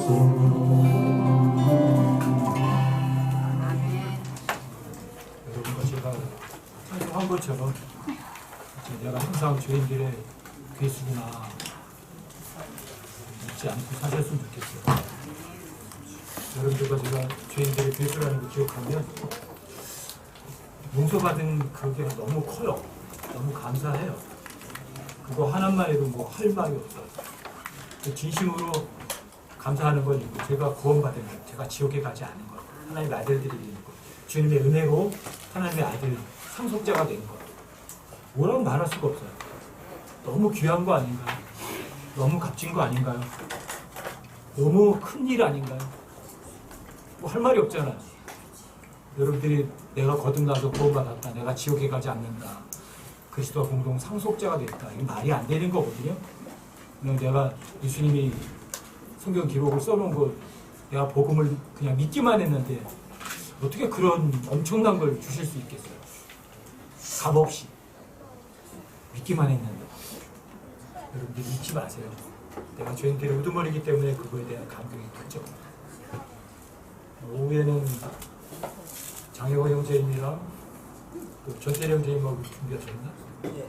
여러분과 제가 상속한 것처럼 내가 항상 죄인들의 괴수구나 잊지 않고 사셨으면 좋겠어요. 여러분들과 제가 죄인들의 괴수라는 걸 기억하면 용서받은 그게 너무 커요. 너무 감사해요. 그거 하나만 해도 뭐 할 말이 없어요. 진심으로 감사하는 건 이거 제가 구원받은 것, 제가 지옥에 가지 않은 것, 하나님의 아들들이 되는 것, 주님의 은혜로 하나님의 아들 상속자가 된 것. 뭐라고 말할 수가 없어요. 너무 귀한 거 아닌가요? 너무 값진 거 아닌가요? 너무 큰 일 아닌가요? 뭐 할 말이 없잖아요. 여러분들이 내가 거듭나서 구원받았다, 내가 지옥에 가지 않는다, 그리스도와 공동 상속자가 됐다, 이건 말이 안 되는 거거든요. 그냥 내가 예수님이 성경 기록을 써놓은 거 내가 복음을 그냥 믿기만 했는데 어떻게 그런 엄청난 걸 주실 수 있겠어요? 값없이 믿기만 했는데. 여러분들 잊지 마세요. 내가 죄인들의 우두머리이기 때문에 그거에 대한 감격이 크죠. 오후에는 장혜원 형제님이랑 또 전태일 형제님하고 준비하셨나? 네.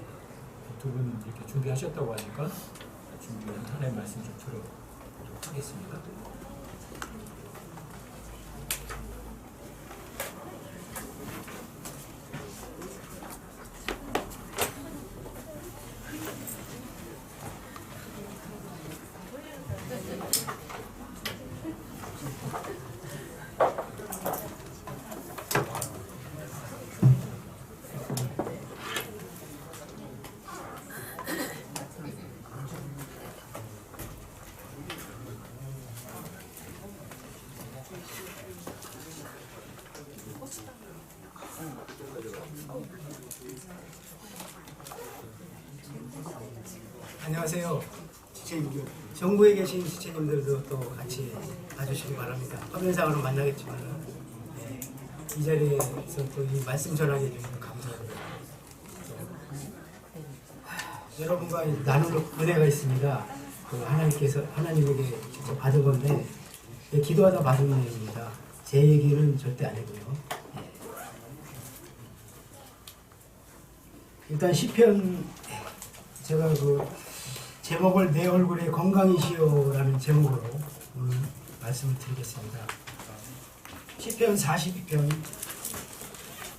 두 분 이렇게 준비하셨다고 하니까 준비한 하나의 말씀 좀 들어보도록 하겠습니다. 안녕하세요. 지체님들, 정부에 계신 지체님들도 또 같이 봐주시기 바랍니다. 화면상으로 만나겠지만 네, 이 자리에서 또 이 말씀 전하게 해주셔서 감사합니다. 여러분과 나눌 은혜가 있습니다. 그 하나님에게 직접 받은 건데 네, 기도하다 받은 은혜입니다. 제 얘기는 절대 아니고요. 네. 일단 시편 제가 그 제목을 내 얼굴에 건강이시오라는 제목으로 오늘 말씀을 드리겠습니다. 시편 42편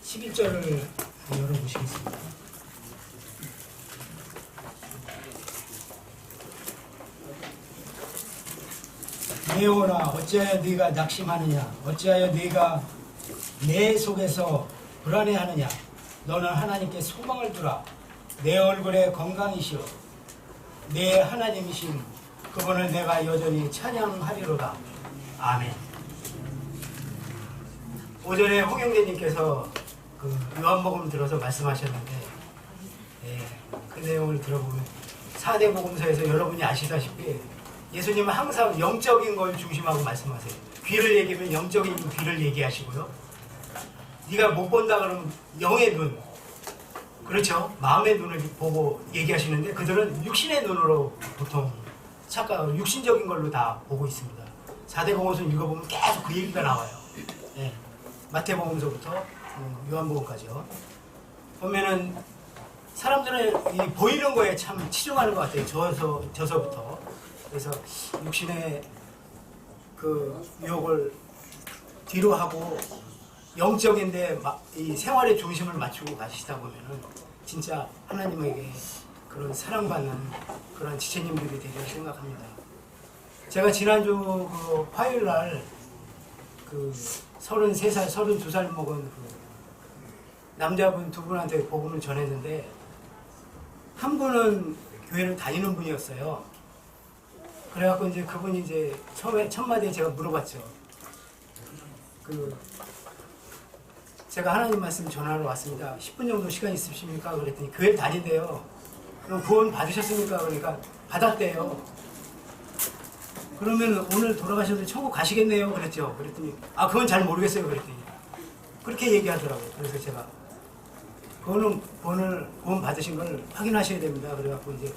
11절을 열어보시겠습니다. 내오라 어찌하여 네가 낙심하느냐 어찌하여 네가 내 속에서 불안해하느냐 너는 하나님께 소망을 두라 내 얼굴에 건강이시오 내 하나님이신 그분을 내가 여전히 찬양하리로다. 아멘. 오전에 홍영재님께서 그 요한복음 들어서 말씀하셨는데 그 내용을 들어보면 4대 복음서에서 여러분이 아시다시피 예수님은 항상 영적인 걸 중심하고 말씀하세요. 귀를 얘기하면 영적인 귀를 얘기하시고요. 네가 못 본다 그러면 영의 눈, 그렇죠. 마음의 눈을 보고 얘기하시는데 그들은 육신의 눈으로 보통 착각, 육신적인 걸로 다 보고 있습니다. 4대 복음서 읽어보면 계속 그 얘기가 나와요. 네. 마태복음서부터 요한복음까지요. 보면은 사람들은 이 보이는 거에 참 치중하는 것 같아요. 저서부터. 그래서 육신의 그 유혹을 뒤로 하고 영적인데 이 생활의 중심을 맞추고 가시다 보면은 진짜 하나님에게 그런 사랑받는 그런 지체님들이 되리라 생각합니다. 제가 지난주 그 화요일 날 그 33살, 32살 먹은 그 남자분 두 분한테 복음을 전했는데 한 분은 교회를 다니는 분이었어요. 그래갖고 이제 그분이 이제 처음에 첫 마디에 제가 물어봤죠. 제가 하나님 말씀 전하러 왔습니다. 10분 정도 시간 있으십니까? 그랬더니 교회를 다닌대요. 그럼 구원 받으셨습니까? 그러니까 받았대요. 그러면 오늘 돌아가셔도 천국 가시겠네요. 그랬죠. 그랬더니 그건 잘 모르겠어요. 그랬더니 그렇게 얘기하더라고요. 그래서 제가 구원 받으신 걸 확인하셔야 됩니다. 그래갖고 이제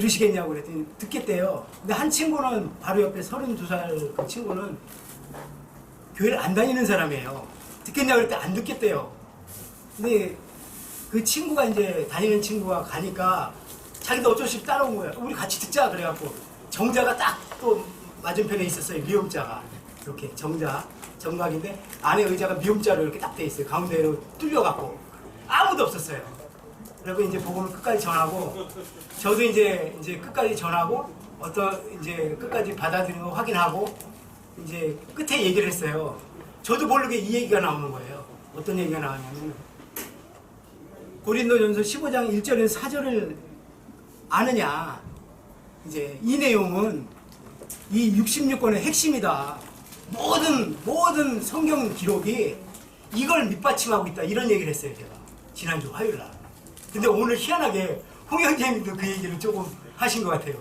들으시겠냐고 그랬더니 듣겠대요. 근데 한 친구는 바로 옆에 32살 그 친구는 교회를 안 다니는 사람이에요. 듣겠냐고 그랬더니 안 듣겠대요. 근데 그 친구가 이제 다니는 친구가 가니까 자기도 어쩔 수 없이 따라온 거야. 우리 같이 듣자 그래갖고 정자가 딱 또 맞은편에 있었어요. 미음자가 이렇게 정각인데 안에 의자가 미음자로 이렇게 딱 돼 있어요. 가운데로 뚫려갖고 아무도 없었어요. 그리고 이제 복음을 끝까지 전하고 저도 이제 끝까지 전하고 이제 끝까지 받아들이는 거 확인하고 이제 끝에 얘기를 했어요. 저도 모르게 이 얘기가 나오는 거예요. 어떤 얘기가 나왔냐면 고린도전서 15장 1절에서 4절을 아느냐. 이제 이 내용은 이 66권의 핵심이다. 모든 성경 기록이 이걸 밑받침하고 있다. 이런 얘기를 했어요, 제가. 지난주 화요일 날. 근데 오늘 희한하게 홍영재님도 그 얘기를 조금 하신 것 같아요.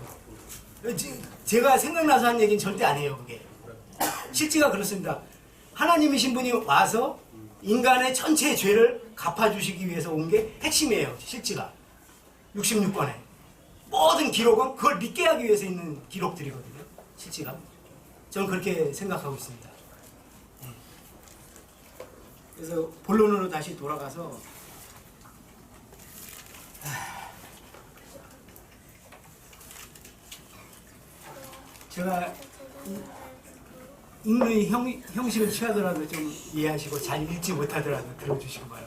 제가 생각나서 한 얘기는 절대 아니에요, 그게. 실제가 그렇습니다. 하나님이신 분이 와서 인간의 전체 죄를 갚아주시기 위해서 온 게 핵심이에요, 실제가. 66권에. 모든 기록은 그걸 믿게 하기 위해서 있는 기록들이거든요, 실제가. 저는 그렇게 생각하고 있습니다. 그래서 본론으로 다시 돌아가서 제가 읽는 형식을 취하더라도 좀 이해하시고 잘 읽지 못하더라도 들어주시고 봐요.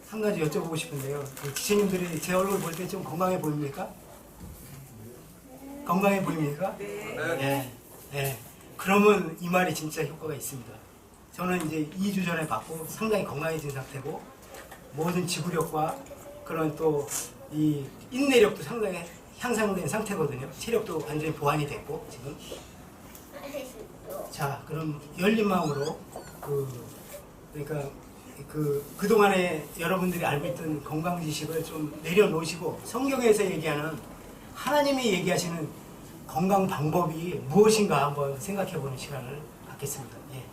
한 가지 여쭤보고 싶은데요. 지체님들이 제 얼굴 볼 때 좀 건강해 보입니까? 건강해 보입니까? 네. 네. 그러면 이 말이 진짜 효과가 있습니다. 저는 이제 2주 전에 받고 상당히 건강해진 상태고 모든 지구력과 그런 또 이 인내력도 상당히 향상된 상태거든요. 체력도 완전히 보완이 됐고 지금. 자, 그럼 열린 마음으로 그러니까 그동안에 여러분들이 알고 있던 건강 지식을 좀 내려놓으시고 성경에서 얘기하는 하나님이 얘기하시는 건강 방법이 무엇인가 한번 생각해보는 시간을 갖겠습니다. 예.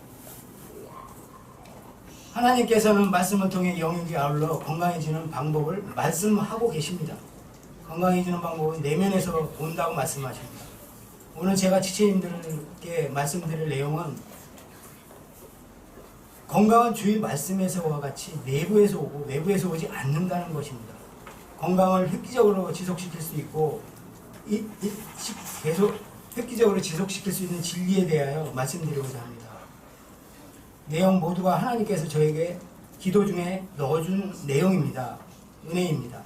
하나님께서는 말씀을 통해 영육이 아울러 건강해지는 방법을 말씀하고 계십니다. 건강해지는 방법은 내면에서 온다고 말씀하십니다. 오늘 제가 지체님들께 말씀드릴 내용은 건강은 주의 말씀에서와 같이 내부에서 오고 외부에서 오지 않는다는 것입니다. 건강을 획기적으로 지속시킬 수 있고 계속 획기적으로 지속시킬 수 있는 진리에 대하여 말씀드리고자 합니다. 내용 모두가 하나님께서 저에게 기도 중에 넣어준 내용입니다. 은혜입니다.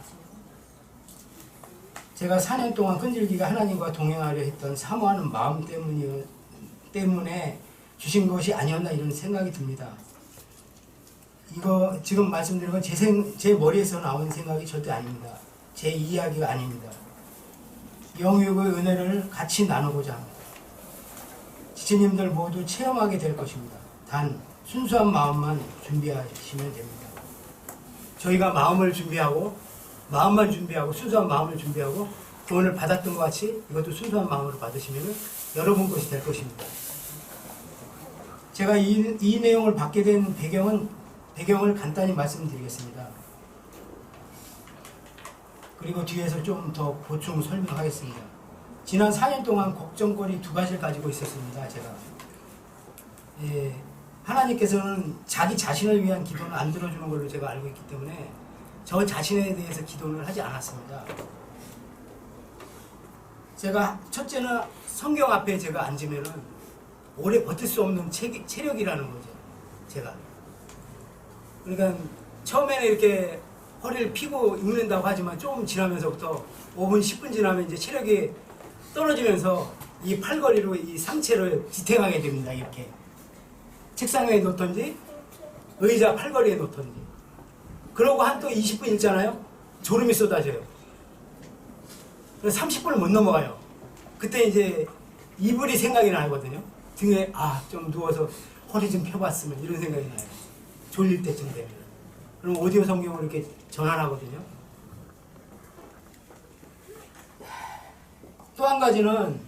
제가 4년 동안 끈질기게 하나님과 동행하려 했던 사모하는 마음 때문에 주신 것이 아니었나 이런 생각이 듭니다. 이거 지금 말씀드린 건 제 머리에서 나온 생각이 절대 아닙니다. 제 이야기가 아닙니다. 영육의 은혜를 같이 나누고자 합니다. 지체님들 모두 체험하게 될 것입니다. 단 순수한 마음만 준비하시면 됩니다. 저희가 마음만 준비하고 순수한 마음을 준비하고 교훈을 받았던 것 같이 이것도 순수한 마음으로 받으시면 여러분 것이 될 것입니다. 제가 이 내용을 받게 된 배경을 간단히 말씀드리겠습니다. 그리고 뒤에서 좀 더 보충 설명하겠습니다. 지난 4년 동안 걱정거리 2가지를 가지고 있었습니다. 제가 하나님께서는 자기 자신을 위한 기도는 안 들어주는 걸로 제가 알고 있기 때문에 저 자신에 대해서 기도를 하지 않았습니다. 제가 첫째는 성경 앞에 제가 앉으면은 오래 버틸 수 없는 체력이라는 거죠. 제가. 그러니까 처음에는 이렇게 허리를 펴고 읽는다고 하지만 조금 지나면서부터 5분, 10분 지나면 이제 체력이 떨어지면서 이 팔걸이로 이 상체를 지탱하게 됩니다. 이렇게. 책상 위에 놓던지 의자 팔걸이에 놓던지. 그러고 한 또 20분 읽잖아요. 졸음이 쏟아져요. 30분을 못 넘어가요. 그때 이제 이불이 생각이 나거든요. 등에 좀 누워서 허리 좀 펴봤으면 이런 생각이 나요. 졸릴 때쯤 되면. 그럼 오디오 성경을 이렇게 전환하거든요. 또 한 가지는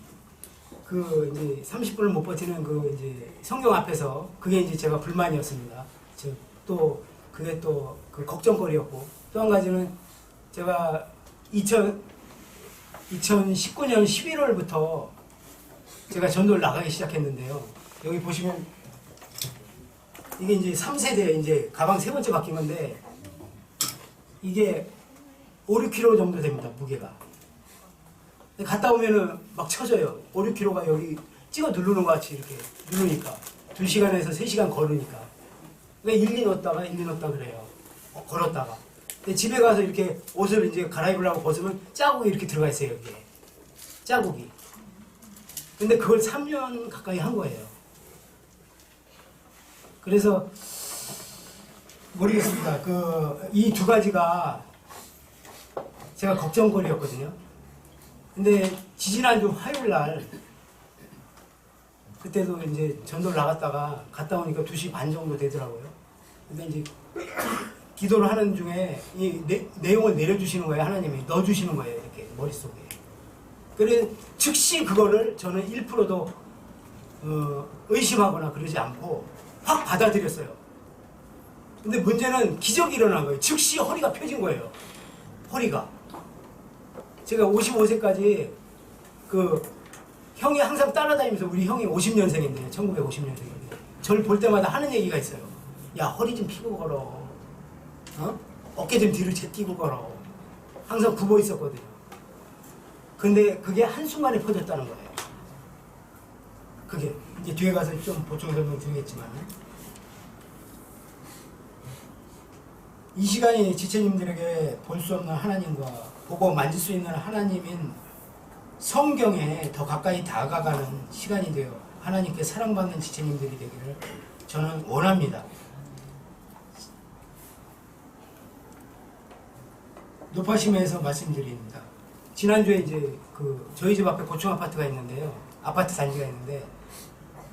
이제 30분을 못 버티는 이제 성경 앞에서 그게 이제 제가 불만이었습니다. 즉 또 그게 또 그 걱정거리였고, 또 한 가지는 제가 2019년 11월부터 제가 전도를 나가기 시작했는데요. 여기 보시면 이게 이제 3세대 이제 가방 세 번째 바뀐 건데, 이게 5, 6kg 정도 됩니다, 무게가. 갔다 오면은 막 쳐져요. 5, 6kg가 여기 찍어 누르는 것 같이 이렇게 누르니까. 2시간에서 3시간 걸으니까. 그러니까 1, 2 넣었다가 1, 2 넣었다 그래요. 걸었다가. 근데 집에 가서 이렇게 옷을 이제 갈아입으려고 벗으면 자국이 이렇게 들어가 있어요, 여기에. 자국이. 근데 그걸 3년 가까이 한 거예요. 그래서 모르겠습니다. 이 두 가지가 제가 걱정거리였거든요. 근데 지지난주 화요일 날 그때도 이제 전도를 나갔다가 갔다 오니까 2시 반 정도 되더라고요. 근데 이제 기도를 하는 중에 이 내용을 내려주시는 거예요. 하나님이 넣어주시는 거예요. 이렇게 머릿속에. 그래 즉시 그거를 저는 1%도 의심하거나 그러지 않고 확 받아들였어요. 근데 문제는 기적이 일어난 거예요. 즉시 허리가 펴진 거예요. 허리가. 제가 55세까지 형이 항상 따라다니면서, 우리 형이 50년생인데 1950년생인데 저를 볼 때마다 하는 얘기가 있어요. 야, 허리 좀 펴고 걸어. 어깨 좀 뒤로 제끼고 걸어. 항상 굽어 있었거든요. 근데 그게 한순간에 퍼졌다는 거예요. 그게 이제 뒤에 가서 좀 보충 설명 드리겠지만, 이 시간이 지체님들에게 볼 수 없는 하나님과 보고 만질 수 있는 하나님인 성경에 더 가까이 다가가는 시간이 되어 하나님께 사랑받는 지체님들이 되기를 저는 원합니다. 노파심에서 말씀드립니다. 지난주에 이제 저희 집 앞에 고층 아파트가 있는데요. 아파트 단지가 있는데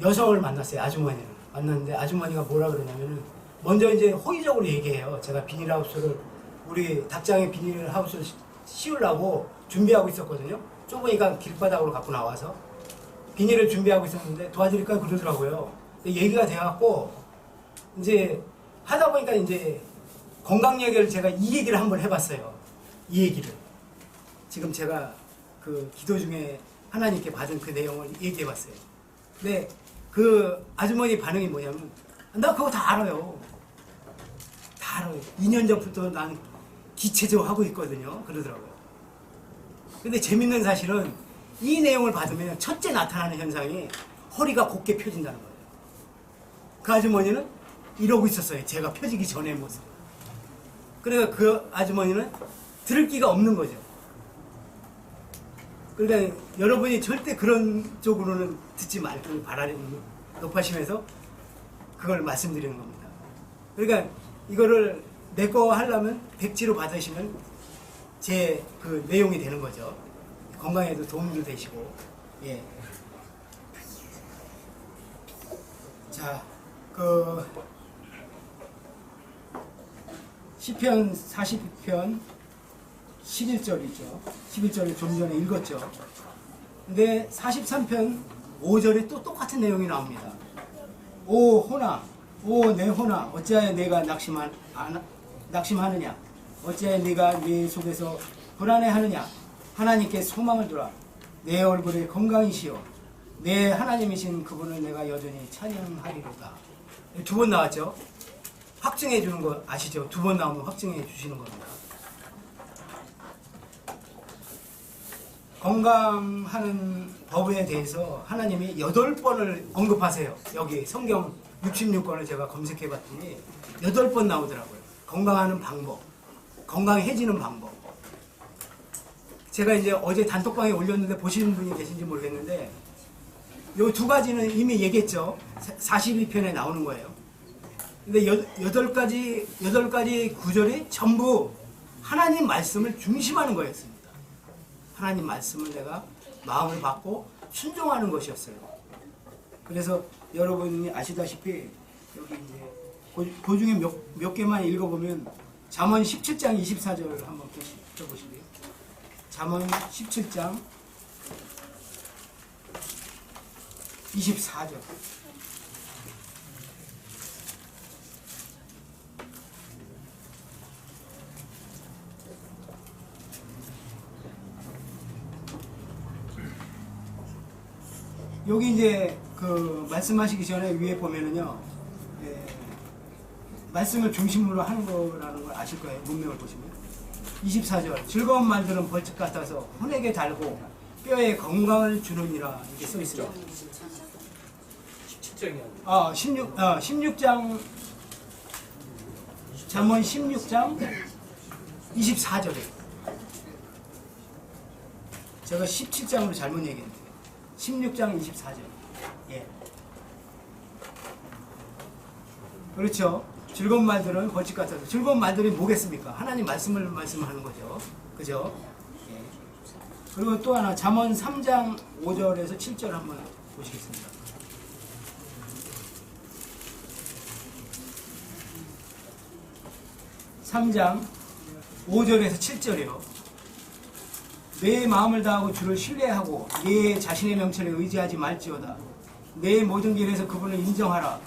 여성을 만났어요. 아주머니를 만났는데 아주머니가 뭐라 그러냐면은 먼저 이제 호의적으로 얘기해요. 제가 비닐하우스를, 우리 닭장에 비닐하우스를 씌우려고 준비하고 있었거든요. 좁으니까 길바닥으로 갖고 나와서 비닐을 준비하고 있었는데 도와드릴까 그러더라고요. 얘기가 돼갖고 이제 하다 보니까 이제 건강 얘기를 제가 이 얘기를 한번 해봤어요. 이 얘기를. 지금 제가 기도 중에 하나님께 받은 그 내용을 얘기해봤어요. 근데 그 아주머니 반응이 뭐냐면, 나 그거 다 알아요. 다 알아요. 2년 전부터 난 기체적으로 하고 있거든요. 그러더라고요. 근데 재밌는 사실은 이 내용을 받으면 첫째 나타나는 현상이 허리가 곧게 펴진다는 거예요. 그 아주머니는 이러고 있었어요. 제가 펴지기 전의 모습. 그러니까 그 아주머니는 들을 기가 없는 거죠. 그러니까 여러분이 절대 그런 쪽으로는 듣지 말길 바라는 높아심에서 그걸 말씀드리는 겁니다. 그러니까 이거를 내 거 하려면 백지로 받으시면 제 내용이 되는 거죠. 건강에도 도움도 되시고. 예. 자, 시편 40편 11절이죠. 11절을 좀 전에 읽었죠. 근데 43편 5절에 또 똑같은 내용이 나옵니다. 오 호나, 오 내 호나, 어찌하여 내가 낙심하느냐? 어찌하여 네가 네 속에서 불안해하느냐? 하나님께 소망을 두라. 내 얼굴에 건강이시오. 내 하나님이신 그분을 내가 여전히 찬양하리로다. 2번 나왔죠? 확증해 주는 거 아시죠? 2번 나오면 확증해 주시는 겁니다. 건강하는 법에 대해서 하나님이 8번을 언급하세요. 여기 성경 66권을 제가 검색해 봤더니 8번 나오더라고요. 건강하는 방법, 건강해지는 방법. 제가 이제 어제 단톡방에 올렸는데 보시는 분이 계신지 모르겠는데 요 2가지는 이미 얘기했죠. 42편에 나오는 거예요. 근데 8가지 구절이 전부 하나님 말씀을 중심하는 거였습니다. 하나님 말씀을 내가 마음을 받고 순종하는 것이었어요. 그래서 여러분이 아시다시피 여기 이제 그 중에 몇 개만 읽어보면 잠언 17장 24절 한번 펴보실게요. 잠언 17장 24절. 여기 이제 그 말씀하시기 전에 위에 보면은요, 예, 말씀을 중심으로 하는 거라는 걸 아실 거예요. 문맥을 보시면. 24절. 즐거운 말들은 벌집 같아서 혼에게 달고 뼈에 건강을 주느니라. 이렇게 써 있습니다. 17장이야. 16장, 잠언 16장 24절에. 제가 17장으로 잘못 얘기했는데. 16장 24절. 예. 그렇죠. 즐거운 말들은 벌집 같아서. 즐거운 말들이 뭐겠습니까? 하나님 말씀을 말씀하는 거죠. 그죠? 예. 그리고 또 하나, 잠언 3장 5절에서 7절 한번 보시겠습니다. 삼장 5절에서 7절이요. 내 마음을 다하고 주를 신뢰하고 내 자신의 명철에 의지하지 말지어다. 내 모든 길에서 그분을 인정하라.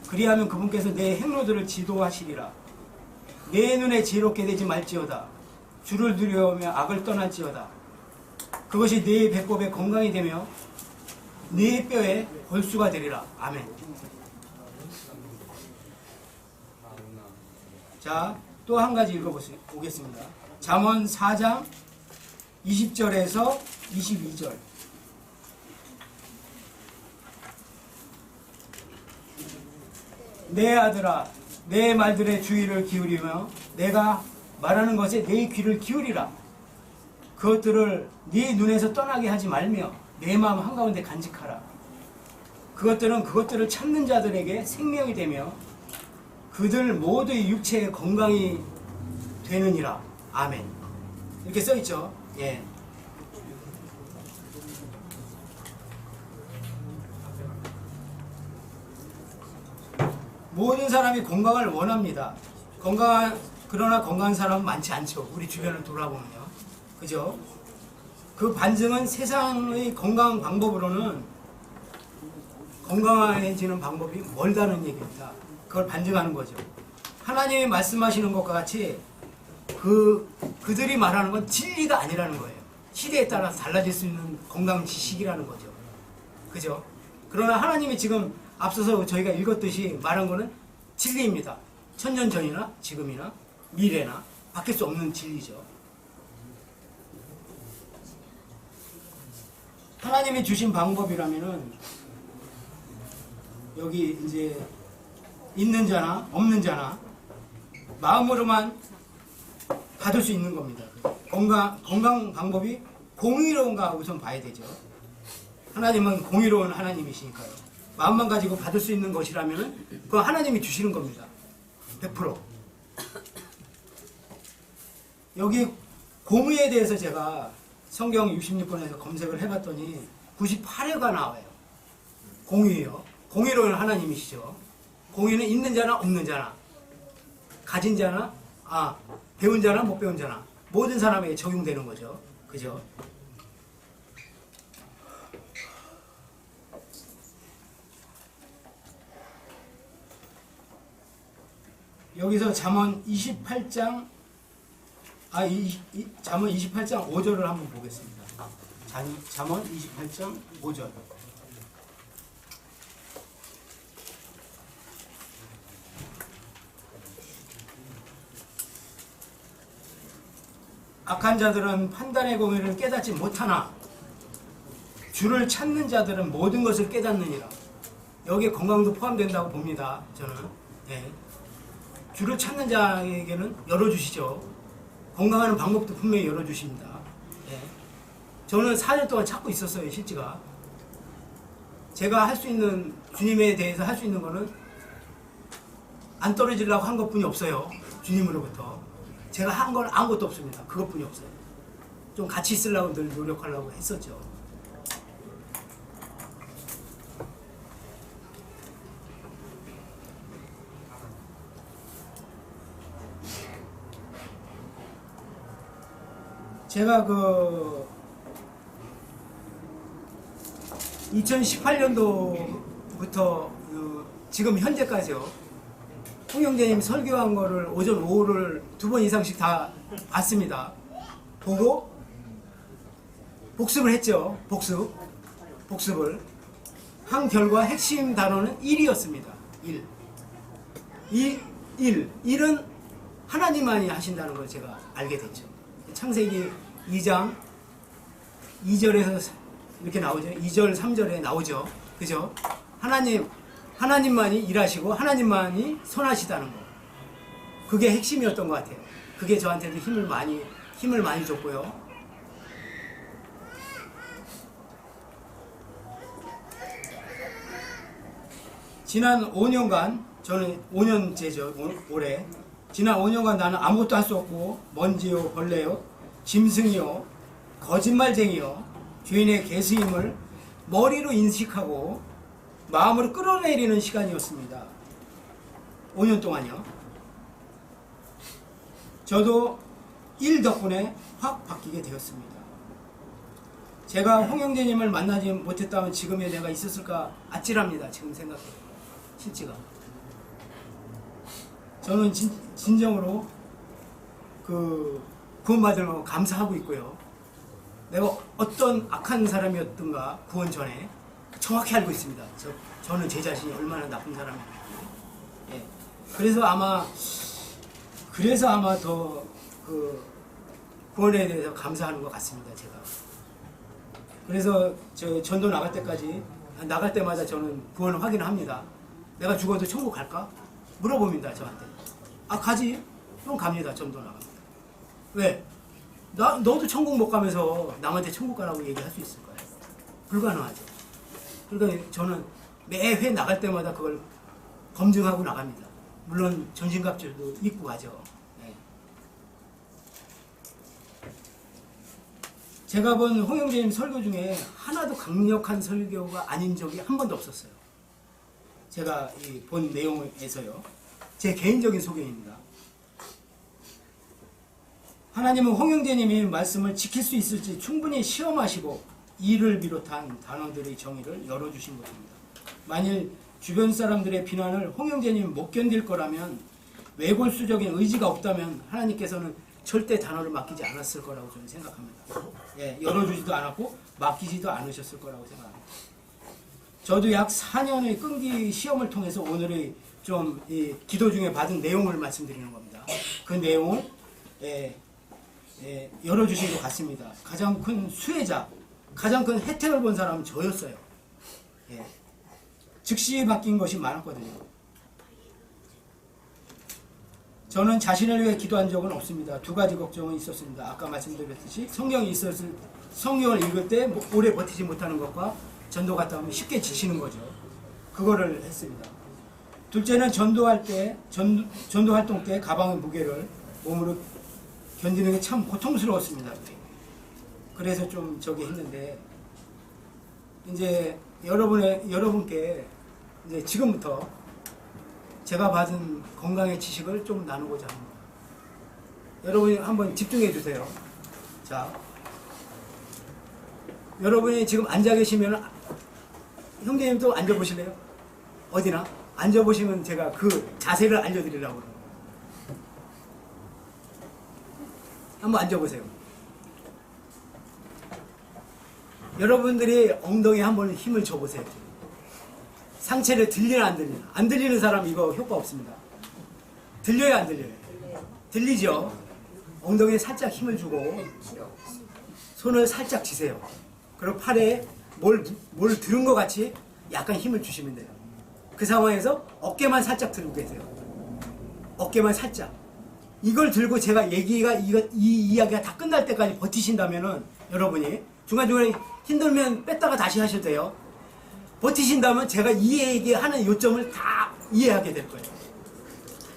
그리하면 그분께서 내 행로들을 지도하시리라. 내 눈에 지혜롭게 되지 말지어다. 주를 두려워하며 악을 떠날지어다. 그것이 네 배꼽에 건강이 되며 네 뼈에 골수가 되리라. 아멘. 자, 또 한 가지 읽어보겠습니다. 잠언 4장 20절에서 22절. 내 아들아, 내 말들의 주의를 기울이며 내가 말하는 것에 내 귀를 기울이라. 그것들을 네 눈에서 떠나게 하지 말며 내 마음 한가운데 간직하라. 그것들을 찾는 자들에게 생명이 되며 그들 모두의 육체의 건강이 되느니라. 아멘. 이렇게 써있죠. 예. 모든 사람이 건강을 원합니다. 그러나 건강한 사람은 많지 않죠. 우리 주변을 돌아보면요. 그죠? 그 반증은 세상의 건강 방법으로는 건강해지는 방법이 멀다는 얘기입니다. 그걸 반증하는 거죠. 하나님이 말씀하시는 것과 같이 그들이 말하는 건 진리가 아니라는 거예요. 시대에 따라서 달라질 수 있는 건강 지식이라는 거죠. 그죠? 그러나 하나님이 지금 앞서서 저희가 읽었듯이 말한 거는 진리입니다. 천년 전이나 지금이나 미래나 바뀔 수 없는 진리죠. 하나님이 주신 방법이라면은 여기 이제 있는 자나 없는 자나 마음으로만 받을 수 있는 겁니다. 건강 방법이 공의로운가 우선 봐야 되죠. 하나님은 공의로운 하나님이시니까요. 마음만 가지고 받을 수 있는 것이라면 그건 하나님이 주시는 겁니다. 100%. 여기 공의에 대해서 제가 성경 66권에서 검색을 해봤더니 98회가 나와요. 공의요. 공의로운 하나님이시죠. 공의는 있는 자나 없는 자나 가진 자나 배운 자나 못 배운 자나 모든 사람에게 적용되는 거죠. 그죠? 여기서 잠언 28장 잠언 28장 5절을 한번 보겠습니다. 잠언 28장 5절. 악한 자들은 판단의 공의를 깨닫지 못하나 주를 찾는 자들은 모든 것을 깨닫느니라. 여기에 건강도 포함된다고 봅니다. 저는. 네. 주를 찾는 자에게는 열어주시죠. 건강하는 방법도 분명히 열어주십니다. 네. 저는 4년 동안 찾고 있었어요. 실제가. 제가 할 수 있는 주님에 대해서 할 수 있는 거는 안 떨어지려고 한 것뿐이 없어요. 주님으로부터. 제가 한 건 아무것도 없습니다. 그것뿐이 없어요. 좀 같이 있으려고 늘 노력하려고 했었죠. 제가 2018년도부터 지금 현재까지요. 홍영재님 설교한 거를 오전 오후를 2번 이상씩 다 봤습니다. 보고 복습을 했죠. 복습을. 한 결과 핵심 단어는 일이었습니다. 일. 일은 하나님만이 하신다는 걸 제가 알게 됐죠. 창세기 2장 2절에서 이렇게 나오죠. 2절, 3절에 나오죠. 그죠? 하나님만이 일하시고 하나님만이 선하시다는 거. 그게 핵심이었던 것 같아요. 그게 저한테도 힘을 많이 줬고요. 지난 5년간, 저는 5년째죠, 올해. 지난 5년간 나는 아무것도 할 수 없고, 먼지요, 벌레요, 짐승이요, 거짓말쟁이요, 죄인의 계수임을 머리로 인식하고, 마음으로 끌어내리는 시간이었습니다. 5년 동안요. 저도 일 덕분에 확 바뀌게 되었습니다. 제가 홍 형제님을 만나지 못했다면 지금의 내가 있었을까 아찔합니다. 지금 생각해요. 실제가. 저는 진정으로 구원받은 거 감사하고 있고요. 내가 어떤 악한 사람이었던가 구원 전에 정확히 알고 있습니다. 저는 제 자신이 얼마나 나쁜 사람인지. 예. 그래서 아마 더 구원에 대해서 감사하는 것 같습니다. 제가. 그래서 저 전도 나갈 때마다 저는 구원을 확인을 합니다. 내가 죽어도 천국 갈까? 물어봅니다. 저한테. 아, 가지? 그럼 갑니다. 전도 나갑니다. 왜? 너도 천국 못 가면서 남한테 천국 가라고 얘기할 수 있을 거예요. 불가능하죠. 그러니까 저는 매회 나갈 때마다 그걸 검증하고 나갑니다. 물론 전신갑주도 입고 가죠. 네. 제가 본 홍영재님 설교 중에 하나도 강력한 설교가 아닌 적이 한 번도 없었어요. 제가 본 내용에서요. 제 개인적인 소견입니다. 하나님은 홍영재님이 말씀을 지킬 수 있을지 충분히 시험하시고 이를 비롯한 단어들의 정의를 열어주신 것입니다. 만일 주변 사람들의 비난을 홍영재님이 못 견딜 거라면 외골수적인 의지가 없다면 하나님께서는 절대 단어를 맡기지 않았을 거라고 저는 생각합니다. 예, 열어주지도 않았고 맡기지도 않으셨을 거라고 생각합니다. 저도 약 4년의 끈기 시험을 통해서 오늘의 좀 기도 중에 받은 내용을 말씀드리는 겁니다. 그 내용을 열어주신 것 같습니다. 가장 큰 수혜자, 가장 큰 혜택을 본 사람은 저였어요. 예. 즉시 바뀐 것이 많았거든요. 저는 자신을 위해 기도한 적은 없습니다. 두 가지 걱정은 있었습니다. 아까 말씀드렸듯이 성경을 읽을 때 오래 버티지 못하는 것과 전도 갔다 오면 쉽게 지시는 거죠. 그거를 했습니다. 둘째는 전도 활동 때 가방의 무게를 몸으로 견디는 게 참 고통스러웠습니다. 그래서 좀 했는데 이제 여러분께 이제 지금부터 제가 받은 건강의 지식을 좀 나누고자 합니다. 여러분이 한번 집중해 주세요. 자, 여러분이 지금 앉아 계시면 형제님 또 앉아 보실래요? 어디나 앉아 보시면 제가 그 자세를 알려드리려고 그래요. 한번 앉아 보세요. 여러분들이 엉덩이에 한번 힘을 줘보세요. 상체를 들리나 안 들리나? 안 들리는 사람 이거 효과 없습니다. 들려요, 안 들려요? 들리죠? 엉덩이에 살짝 힘을 주고 손을 살짝 쥐세요. 그리고 팔에 뭘 들은 것 같이 약간 힘을 주시면 돼요. 그 상황에서 어깨만 살짝 들고 계세요. 어깨만 살짝. 이걸 들고 제가 이 이야기가 다 끝날 때까지 버티신다면은 여러분이 중간중간에 힘들면 뺐다가 다시 하셔도 돼요. 버티신다면 제가 이 얘기하는 요점을 다 이해하게 될 거예요.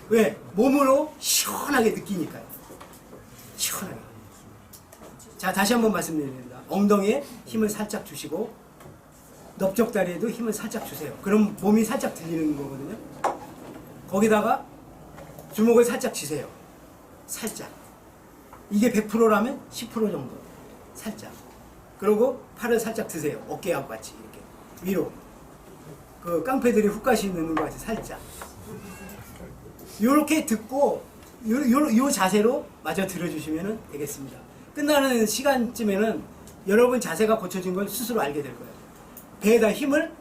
왜? 몸으로 시원하게 느끼니까요. 시원하게. 자, 다시 한번 말씀드립니다. 엉덩이에 힘을 살짝 주시고 넓적다리에도 힘을 살짝 주세요. 그럼 몸이 살짝 들리는 거거든요. 거기다가 주먹을 살짝 쥐세요. 살짝. 이게 100%라면 10% 정도. 살짝. 그리고 팔을 살짝 드세요. 어깨하고 같이 이렇게 위로. 그 깡패들이 훅가시 넣는 것 같이 살짝. 요렇게 듣고 요 자세로 마저 들어주시면 되겠습니다. 끝나는 시간쯤에는 여러분 자세가 고쳐진 걸 스스로 알게 될 거예요. 배에다 힘을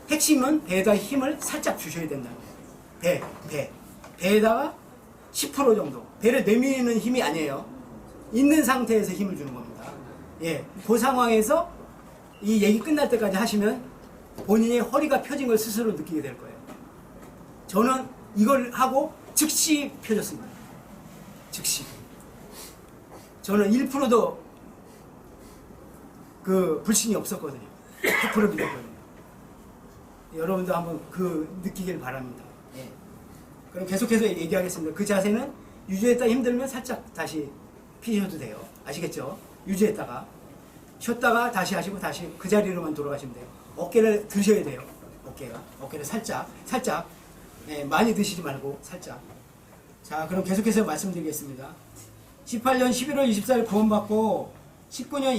핵심은 배에다 힘을 살짝 주셔야 된다는 거예요. 배에다가 10% 정도. 배를 내미는 힘이 아니에요. 있는 상태에서 힘을 주는 겁니다. 예, 그 상황에서 이 얘기 끝날 때까지 하시면 본인의 허리가 펴진 걸 스스로 느끼게 될 거예요. 저는 이걸 하고 즉시 펴졌습니다. 즉시. 저는 1%도 그 불신이 없었거든요. 100% 믿었거든요. 여러분도 한번 그 느끼길 바랍니다. 예. 그럼 계속해서 얘기하겠습니다. 그 자세는 유지했다 힘들면 살짝 다시 피셔도 돼요. 아시겠죠? 유지했다가 쉬었다가 다시 하시고 다시 그 자리로만 돌아가시면 돼요. 어깨를 드셔야 돼요. 어깨를 살짝 예, 많이 드시지 말고 살짝. 자, 그럼 계속해서 말씀드리겠습니다. 18년 11월 24일 구원받고 19년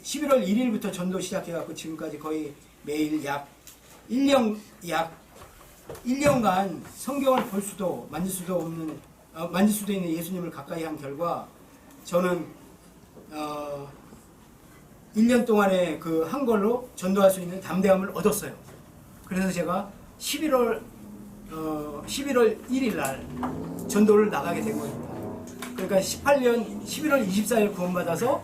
11월 1일부터 전도 시작해갖고 지금까지 거의 매일 약 1년간 성경을 볼 수도 만질 수도 있는 예수님을 가까이 한 결과 저는 1년 동안에 그 한 걸로 전도할 수 있는 담대함을 얻었어요. 그래서 제가 11월 1일 날 전도를 나가게 된 겁니다. 그러니까 18년 11월 24일 구원받아서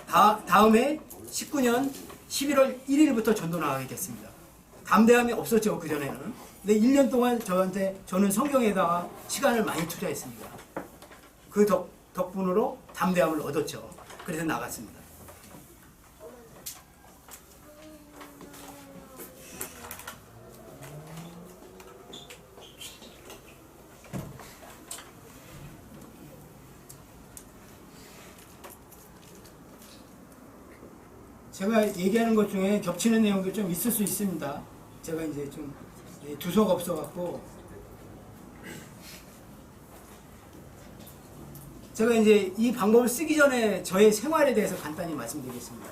다음에 19년 11월 1일부터 전도 나가게 됐습니다. 담대함이 없었죠, 그전에는. 근데 1년 동안 저는 성경에다가 시간을 많이 투자했습니다. 그 덕분으로 담대함을 얻었죠. 그래서 나갔습니다. 제가 얘기하는 것 중에 겹치는 내용도 좀 있을 수 있습니다. 제가 이제 좀 두서가 없어갖고 제가 이제 이 방법을 쓰기 전에 저의 생활에 대해서 간단히 말씀드리겠습니다.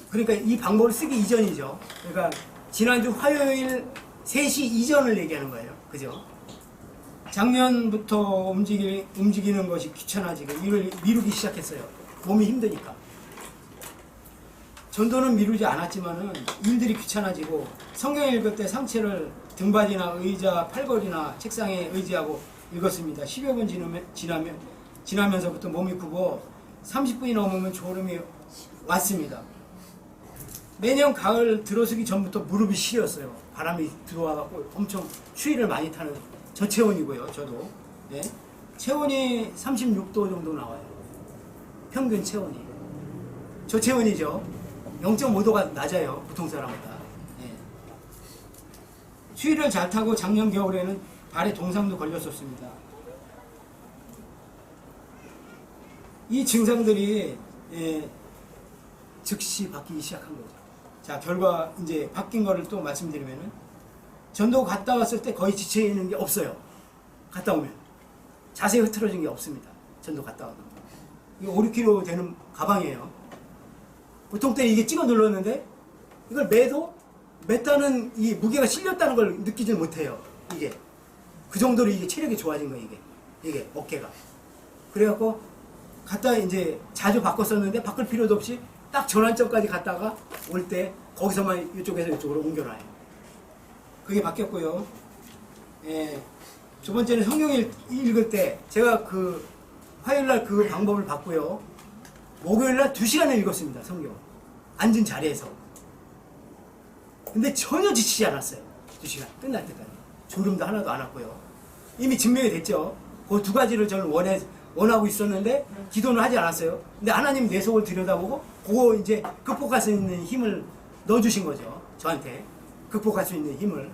그러니까 이 방법을 쓰기 이전이죠. 그러니까 지난주 화요일 3시 이전을 얘기하는 거예요. 그죠? 작년부터 움직이는 것이 귀찮아지고 일을 미루기 시작했어요. 몸이 힘드니까. 전도는 미루지 않았지만은 일들이 귀찮아지고 성경 읽을 때 상체를 등받이나 의자, 팔걸이나 책상에 의지하고 읽었습니다. 10여 분 지나면서부터 몸이 굽어 30분이 넘으면 졸음이 왔습니다. 매년 가을 들어서기 전부터 무릎이 시렸어요. 바람이 들어와갖고 엄청 추위를 많이 타는 저체온이고요. 저도 네. 체온이 36도 정도 나와요. 평균 체온이. 저체온이죠. 0.5도가 낮아요. 보통 사람보다. 네. 추위를 잘 타고 작년 겨울에는 발에 동상도 걸렸었습니다. 이 증상들이 즉시 바뀌기 시작한 거죠. 자, 결과 이제 바뀐 거를 또 말씀드리면은 전도 갔다 왔을 때 거의 지쳐 있는 게 없어요. 갔다 오면 자세히 흐트러진 게 없습니다. 전도 갔다 와도. 이게 5, 6kg 되는 가방이에요. 보통 때 이게 찍어 눌렀는데 이걸 맸다는 이 무게가 실렸다는 걸 느끼지 못해요. 이게 그 정도로 이게 체력이 좋아진 거예요. 이게 어깨가. 그래갖고 갔다 이제 자주 바꿨었는데 바꿀 필요도 없이 딱 전환점까지 갔다가 올 때 거기서만 이쪽에서 이쪽으로 옮겨놔요. 그게 바뀌었고요. 예. 두 번째는 성경 읽을 때 제가 그 화요일날 그 방법을 봤고요. 목요일날 2시간을 읽었습니다. 성경. 앉은 자리에서. 근데 전혀 지치지 않았어요. 2시간. 끝날 때까지. 졸음도 하나도 안 왔고요. 이미 증명이 됐죠. 그 두 가지를 저는 원하고 있었는데 기도는 하지 않았어요. 근데 하나님 내 속을 들여다보고 그거 이제 극복할 수 있는 힘을 넣어주신 거죠. 저한테. 극복할 수 있는 힘을.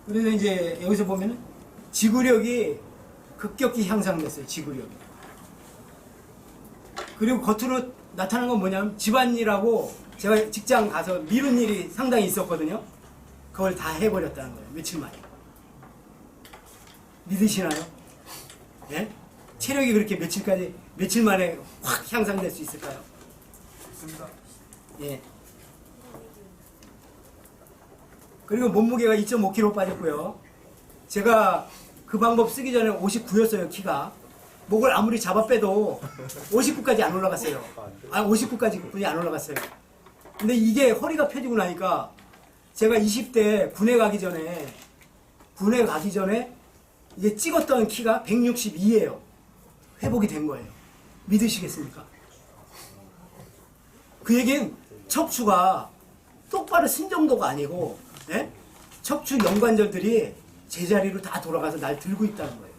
그래서 이제 여기서 보면은 지구력이 급격히 향상됐어요. 지구력이. 그리고 겉으로 나타난 건 뭐냐면 집안일하고 제가 직장 가서 미룬 일이 상당히 있었거든요. 그걸 다 해버렸다는 거예요. 며칠 만에. 믿으시나요? 예? 체력이 그렇게 며칠 만에 확 향상될 수 있을까요? 있습니다. 예. 그리고 몸무게가 2.5kg 빠졌고요. 제가 그 방법 쓰기 전에 59였어요, 키가. 목을 아무리 잡아 빼도 59까지 안 올라갔어요. 59까지 분이 안 올라갔어요. 근데 이게 허리가 펴지고 나니까 제가 20대 군에 가기 전에 이게 찍었던 키가 162예요. 회복이 된 거예요. 믿으시겠습니까? 그 얘기는 척추가 똑바로 쓴 정도가 아니고, 예? 척추 연관절들이 제자리로 다 돌아가서 날 들고 있다는 거예요.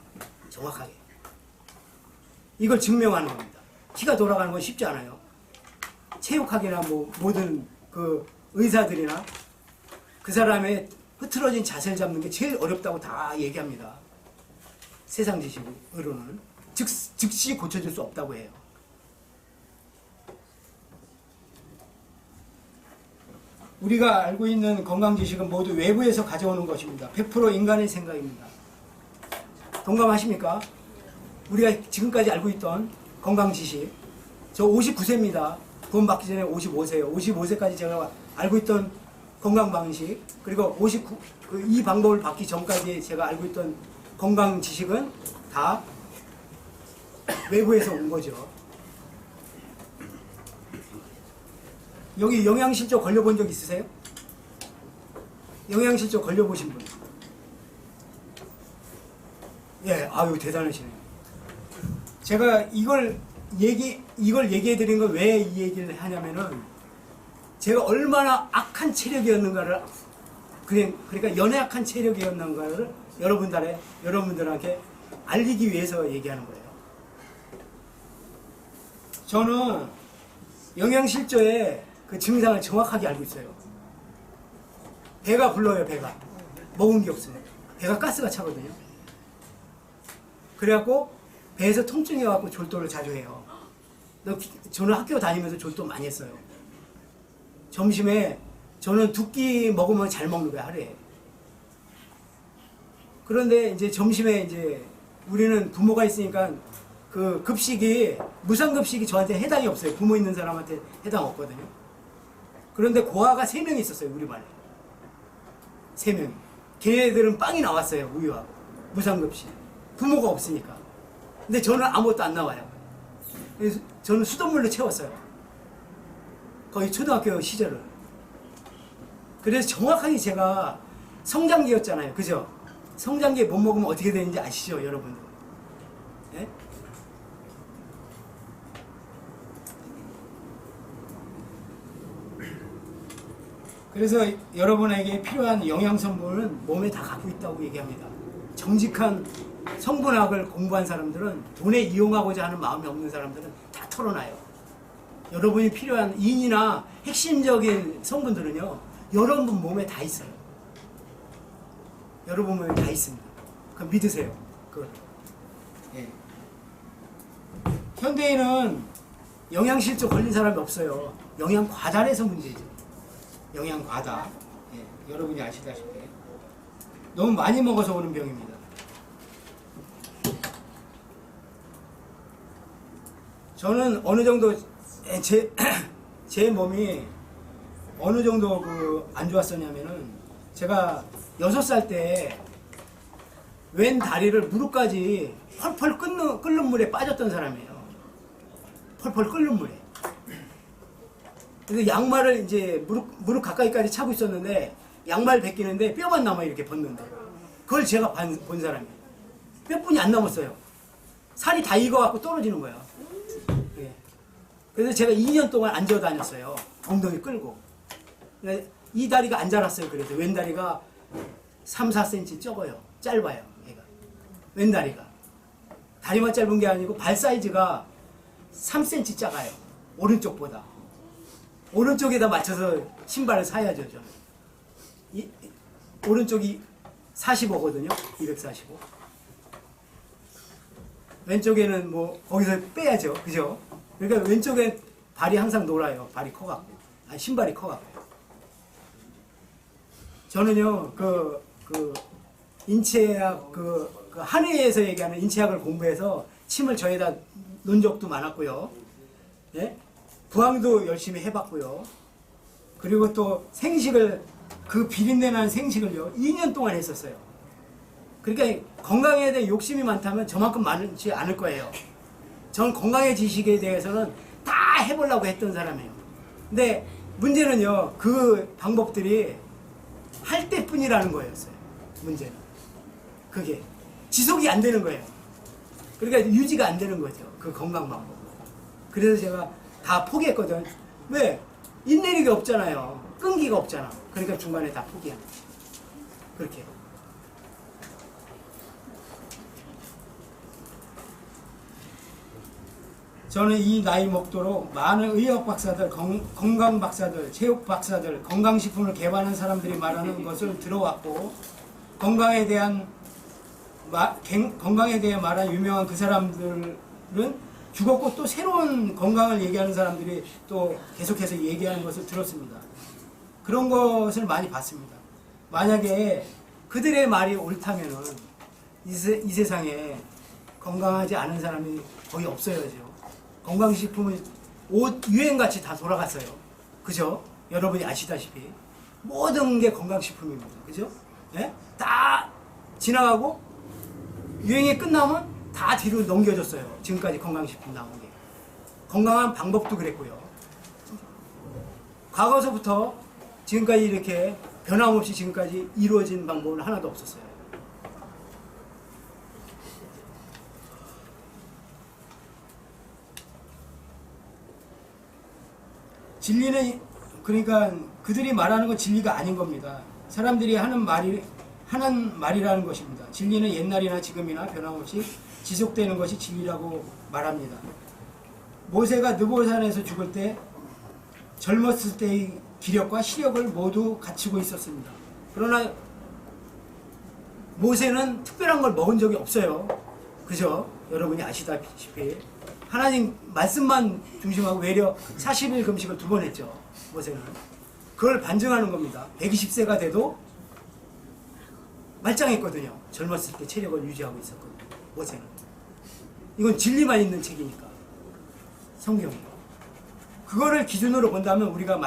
정확하게. 이걸 증명하는 겁니다. 키가 돌아가는 건 쉽지 않아요. 체육학이나 뭐 모든 그 의사들이나 그 사람의 흐트러진 자세를 잡는 게 제일 어렵다고 다 얘기합니다. 세상 지식으로는 즉시 고쳐줄 수 없다고 해요. 우리가 알고 있는 건강 지식은 모두 외부에서 가져오는 것입니다. 100% 인간의 생각입니다. 동감하십니까? 우리가 지금까지 알고 있던 건강 지식, 저 59세입니다. 구원 받기 전에 55세예요. 55세까지 제가 알고 있던 건강 방식, 그리고 이 방법을 받기 전까지 제가 알고 있던 건강 지식은 다 외부에서 온 거죠. 여기 영양실조 걸려본 적 있으세요? 영양실조 걸려보신 분? 예, 아유 대단하시네요. 제가 이걸 얘기해 드린 건 왜 이 얘기를 하냐면은 제가 얼마나 악한 체력이었는가를, 그러니까 연약한 체력이었는가를 여러분들한테 알리기 위해서 얘기하는 거예요. 저는 영양실조의 그 증상을 정확하게 알고 있어요. 배가 불러요, 배가. 먹은 게 없어요. 배가 가스가 차거든요. 그래갖고 배에서 통증이 와갖고 졸도를 자주 해요. 저는 학교 다니면서 졸도 많이 했어요. 점심에 저는 2끼 먹으면 잘 먹는 거야, 하루에. 그런데 이제 점심에 이제 우리는 부모가 있으니까 그 급식이, 무상급식이 저한테 해당이 없어요. 부모 있는 사람한테 해당 없거든요. 그런데 고아가 3명이 있었어요, 우리 반에. 3명이. 걔네들은 빵이 나왔어요, 우유하고. 무상급식. 부모가 없으니까. 근데 저는 아무것도 안 나와요. 그래서 저는 수돗물로 채웠어요. 거의 초등학교 시절을. 그래서 정확하게 제가 성장기였잖아요. 그죠? 성장기에 못 먹으면 어떻게 되는지 아시죠, 여러분들? 예? 그래서 여러분에게 필요한 영양성분은 몸에 다 갖고 있다고 얘기합니다. 정직한 성분학을 공부한 사람들은, 돈에 이용하고자 하는 마음이 없는 사람들은 다 털어놔요. 여러분이 필요한 인이나 핵심적인 성분들은요, 여러분 몸에 다 있어요. 여러분 몸에 다 있습니다. 그럼 믿으세요. 그걸. 예. 현대인은 영양실조 걸린 사람이 없어요. 영양과다라서 문제죠. 영양과다. 예. 여러분이 아시다시피 너무 많이 먹어서 오는 병입니다. 저는 어느 정도 제 몸이 어느 정도 안 좋았었냐면은, 제가 6살 때 왼 다리를 무릎까지 펄펄 끓는 물에 빠졌던 사람이에요. 펄펄 끓는 물에. 그래서 양말을 이제 무릎 가까이까지 차고 있었는데, 양말 벗기는데 뼈만 남아 이렇게 벗는데, 그걸 제가 본 사람이에요. 몇 분이 안 남았어요. 살이 다 익어갖고 떨어지는 거야. 예. 그래서 제가 2년 동안 앉아 다녔어요. 엉덩이 끌고. 이 다리가 안 자랐어요. 그래서 왼다리가 3, 4cm 적어요. 짧아요. 얘가. 왼다리가. 다리만 짧은 게 아니고 발 사이즈가 3cm 작아요. 오른쪽보다. 오른쪽에다 맞춰서 신발을 사야죠. 저는. 오른쪽이 45거든요. 245. 왼쪽에는 뭐 거기서 빼야죠. 그죠? 그러니까 왼쪽엔 발이 항상 놀아요. 발이 커갖고. 아니, 신발이 커갖고. 저는요, 인체학, 한의에서 얘기하는 인체학을 공부해서 침을 저에다 놓은 적도 많았고요. 예? 부항도 열심히 해봤고요. 그리고 또 생식을, 그 비린내 나는 생식을요, 2년 동안 했었어요. 그러니까 건강에 대해 욕심이 많다면 저만큼 많지 않을 거예요. 전 건강의 지식에 대해서는 다 해보려고 했던 사람이에요. 근데 문제는요, 그 방법들이 할 때뿐이라는 거였어요. 문제는. 그게 지속이 안 되는 거예요. 그러니까 유지가 안 되는 거죠. 그 건강 방법. 그래서 제가 다 포기했거든. 왜? 인내력이 없잖아요. 끈기가 없잖아. 그러니까 중간에 다 포기한 거지. 그렇게. 저는 이 나이 먹도록 많은 의학 박사들, 건강 박사들, 체육 박사들, 건강식품을 개발하는 사람들이 말하는 것을 들어왔고, 건강에 대해 말한 유명한 그 사람들은 죽었고 또 새로운 건강을 얘기하는 사람들이 또 계속해서 얘기하는 것을 들었습니다. 그런 것을 많이 봤습니다. 만약에 그들의 말이 옳다면은 이 세상에 건강하지 않은 사람이 거의 없어야죠. 건강식품은 옷 유행같이 다 돌아갔어요. 그죠? 여러분이 아시다시피 모든 게 건강식품입니다. 그죠? 예? 다 지나가고 유행이 끝나면 다 뒤로 넘겨졌어요. 지금까지 건강식품 나온 게. 건강한 방법도 그랬고요. 과거서부터 지금까지 이렇게 변함없이 지금까지 이루어진 방법은 하나도 없었어요. 진리는, 그러니까 그들이 말하는 건 진리가 아닌 겁니다. 사람들이 하는 말이라는 것입니다. 진리는 옛날이나 지금이나 변함없이 지속되는 것이 진리라고 말합니다. 모세가 느보산에서 죽을 때 젊었을 때의 기력과 시력을 모두 갖추고 있었습니다. 그러나 모세는 특별한 걸 먹은 적이 없어요. 그죠? 여러분이 아시다시피 하나님 말씀만 중심하고 외려 40일 금식을 2번 했죠. 모세는. 그걸 반증하는 겁니다. 120세가 돼도 말짱했거든요. 젊었을 때 체력을 유지하고 있었거든요. 모세는. 이건 진리만 있는 책이니까. 성경이. 그거를 기준으로 본다면 우리가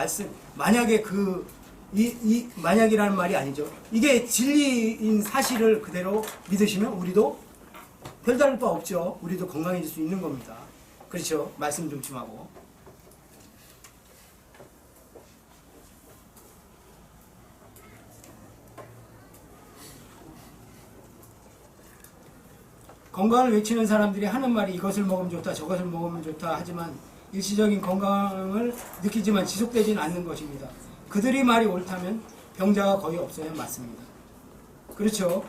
만약에 만약이라는 말이 아니죠. 이게 진리인 사실을 그대로 믿으시면 우리도 별다를 바 없죠. 우리도 건강해질 수 있는 겁니다. 그렇죠? 말씀 중심하고. 건강을 외치는 사람들이 하는 말이 이것을 먹으면 좋다, 저것을 먹으면 좋다 하지만 일시적인 건강을 느끼지만 지속되지는 않는 것입니다. 그들이 말이 옳다면 병자가 거의 없어야 맞습니다. 그렇죠?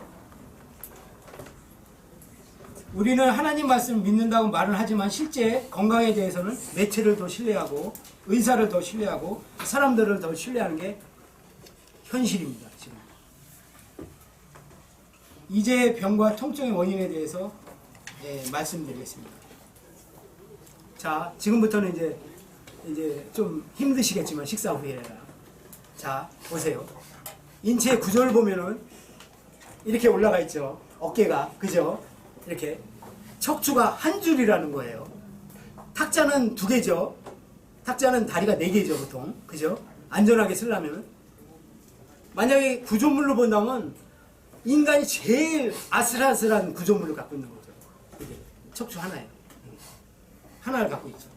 우리는 하나님 말씀을 믿는다고 말은 하지만 실제 건강에 대해서는 매체를 더 신뢰하고 의사를 더 신뢰하고 사람들을 더 신뢰하는 게 현실입니다. 지금. 이제 병과 통증의 원인에 대해서 말씀드리겠습니다. 자, 지금부터는 이제 좀 힘드시겠지만 식사 후에라. 자, 보세요. 인체의 구조를 보면은 이렇게 올라가 있죠. 어깨가, 그죠? 이렇게 척추가 한 줄이라는 거예요. 탁자는 2개죠. 탁자는 다리가 4개죠, 보통. 그죠? 안전하게 쓰려면. 만약에 구조물로 본다면 인간이 제일 아슬아슬한 구조물을 갖고 있는 거죠. 이게 척추 하나예요. 하나를 갖고 있죠.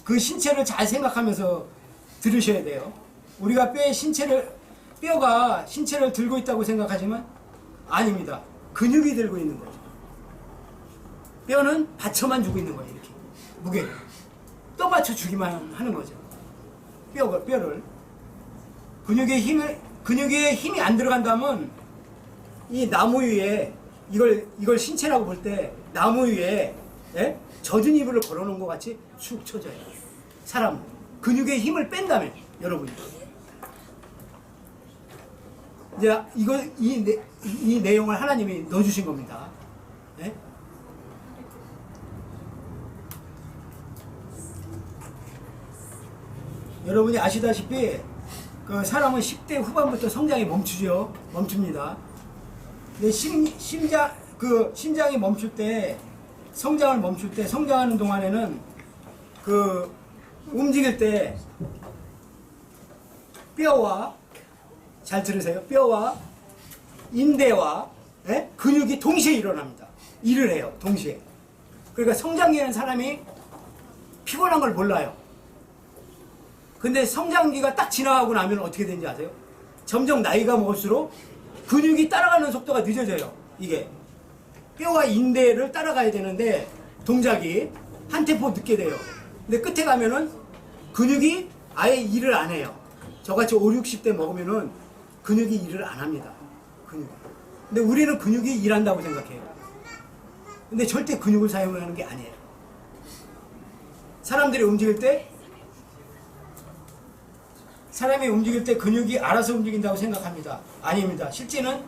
그 신체를 잘 생각하면서 들으셔야 돼요. 우리가 뼈가 신체를 들고 있다고 생각하지만 아닙니다. 근육이 들고 있는 거죠. 뼈는 받쳐만 주고 있는 거예요. 이렇게 무게를 떠받쳐 주기만 하는 거죠. 뼈를 근육에 힘이 안 들어간다면 이 나무 위에 이걸 신체라고 볼 때 나무 위에 젖은 이불을 걸어놓은 것 같이 축 처져요. 사람 근육에 힘을 뺀다면 여러분이 이제 이 내용을 하나님이 넣어주신 겁니다. 네? 여러분이 아시다시피 그 사람은 10대 후반부터 성장이 멈춥니다. 근데 심장이 멈출 때, 성장하는 동안에는 그 움직일 때 뼈와, 잘 들으세요. 뼈와 인대와 근육이 동시에 일어납니다. 일을 해요. 동시에. 그러니까 성장기에는 사람이 피곤한 걸 몰라요. 근데 성장기가 딱 지나가고 나면 어떻게 되는지 아세요? 점점 나이가 먹을수록 근육이 따라가는 속도가 늦어져요. 이게 뼈와 인대를 따라가야 되는데 동작이 한 템포 늦게 돼요. 근데 끝에 가면은 근육이 아예 일을 안 해요. 저같이 5, 60대 먹으면은 근육이 일을 안 합니다. 근육이. 근데 우리는 근육이 일한다고 생각해요. 근데 절대 근육을 사용하는 게 아니에요. 사람이 움직일 때 근육이 알아서 움직인다고 생각합니다. 아닙니다. 실제는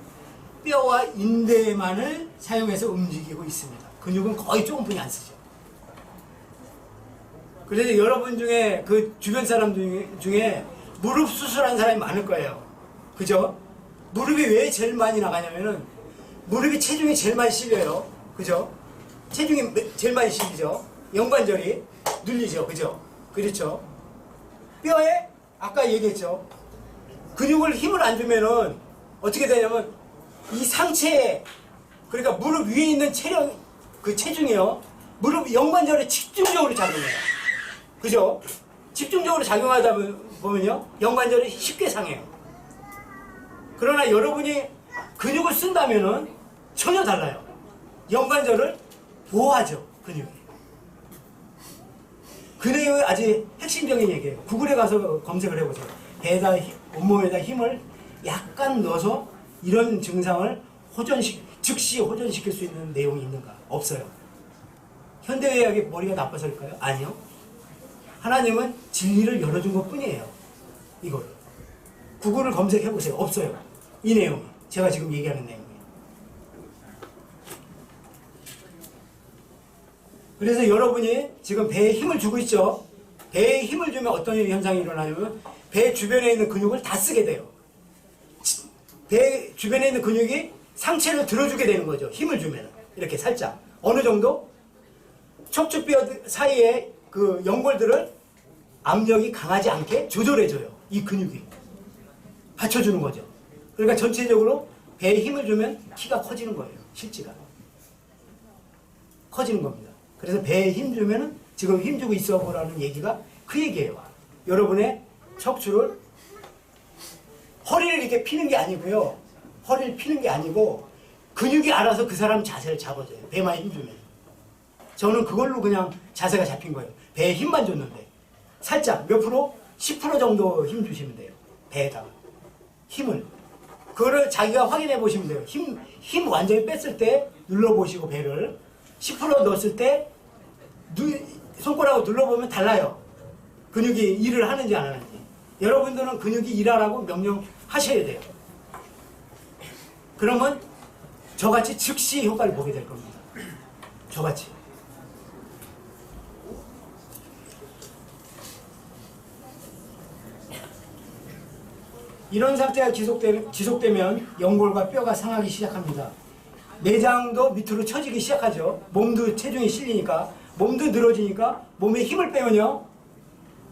뼈와 인대만을 사용해서 움직이고 있습니다. 근육은 거의 조금뿐이 안 쓰죠. 그래서 여러분 중에 그 주변 사람 중에 무릎 수술한 사람이 많을 거예요. 그죠? 무릎이 왜 제일 많이 나가냐면은 무릎이 체중이 제일 많이 실려요. 그죠? 체중이 제일 많이 실리죠. 연관절이 눌리죠. 그죠? 그렇죠? 뼈에 아까 얘기했죠. 근육을 힘을 안 주면은 어떻게 되냐면 이 상체에 그러니까 무릎 위에 있는 체중이요. 무릎 연관절에 집중적으로 작용해요. 그죠? 집중적으로 작용하다 보면요. 연관절이 쉽게 상해요. 그러나 여러분이 근육을 쓴다면은 전혀 달라요. 연관절을 보호하죠. 근육이. 그 내용이 아주 핵심적인 얘기예요. 구글에 가서 검색을 해보세요. 배에다 온몸에다 힘을 약간 넣어서 이런 증상을 즉시 호전시킬 수 있는 내용이 있는가? 없어요. 현대의학이 머리가 나빠서일까요? 아니요. 하나님은 진리를 열어준 것 뿐이에요. 이걸. 구글을 검색해보세요. 없어요. 이 내용이. 제가 지금 얘기하는 내용이에요. 그래서 여러분이 지금 배에 힘을 주고 있죠. 배에 힘을 주면 어떤 현상이 일어나냐면 배 주변에 있는 근육을 다 쓰게 돼요. 배 주변에 있는 근육이 상체를 들어주게 되는 거죠. 힘을 주면 이렇게 살짝 어느 정도 척추뼈 사이에 그 연골들을 압력이 강하지 않게 조절해줘요. 이 근육이 받쳐주는 거죠. 그러니까 전체적으로 배에 힘을 주면 키가 커지는 거예요. 실제가 커지는 겁니다. 그래서 배에 힘 주면은 지금 힘 주고 있어 보라는 얘기가 그 얘기예요. 여러분의 척추를 허리를 이렇게 피는 게 아니고요. 허리를 피는 게 아니고 근육이 알아서 그 사람 자세를 잡아줘요. 배만 힘 주면. 저는 그걸로 그냥 자세가 잡힌 거예요. 배에 힘만 줬는데 살짝 몇 프로? 10% 정도 힘 주시면 돼요. 배에다가 힘을. 그거를 자기가 확인해 보시면 돼요. 힘 완전히 뺐을 때 눌러보시고 배를 10% 넣었을 때 손가락으로 눌러보면 달라요. 근육이 일을 하는지 안 하는지. 여러분들은 근육이 일하라고 명령하셔야 돼요. 그러면 저같이 즉시 효과를 보게 될 겁니다. 저같이. 이런 상태가 지속되면 연골과 뼈가 상하기 시작합니다. 내장도 밑으로 처지기 시작하죠. 몸도 체중이 실리니까, 몸도 늘어지니까 몸에 힘을 빼면요.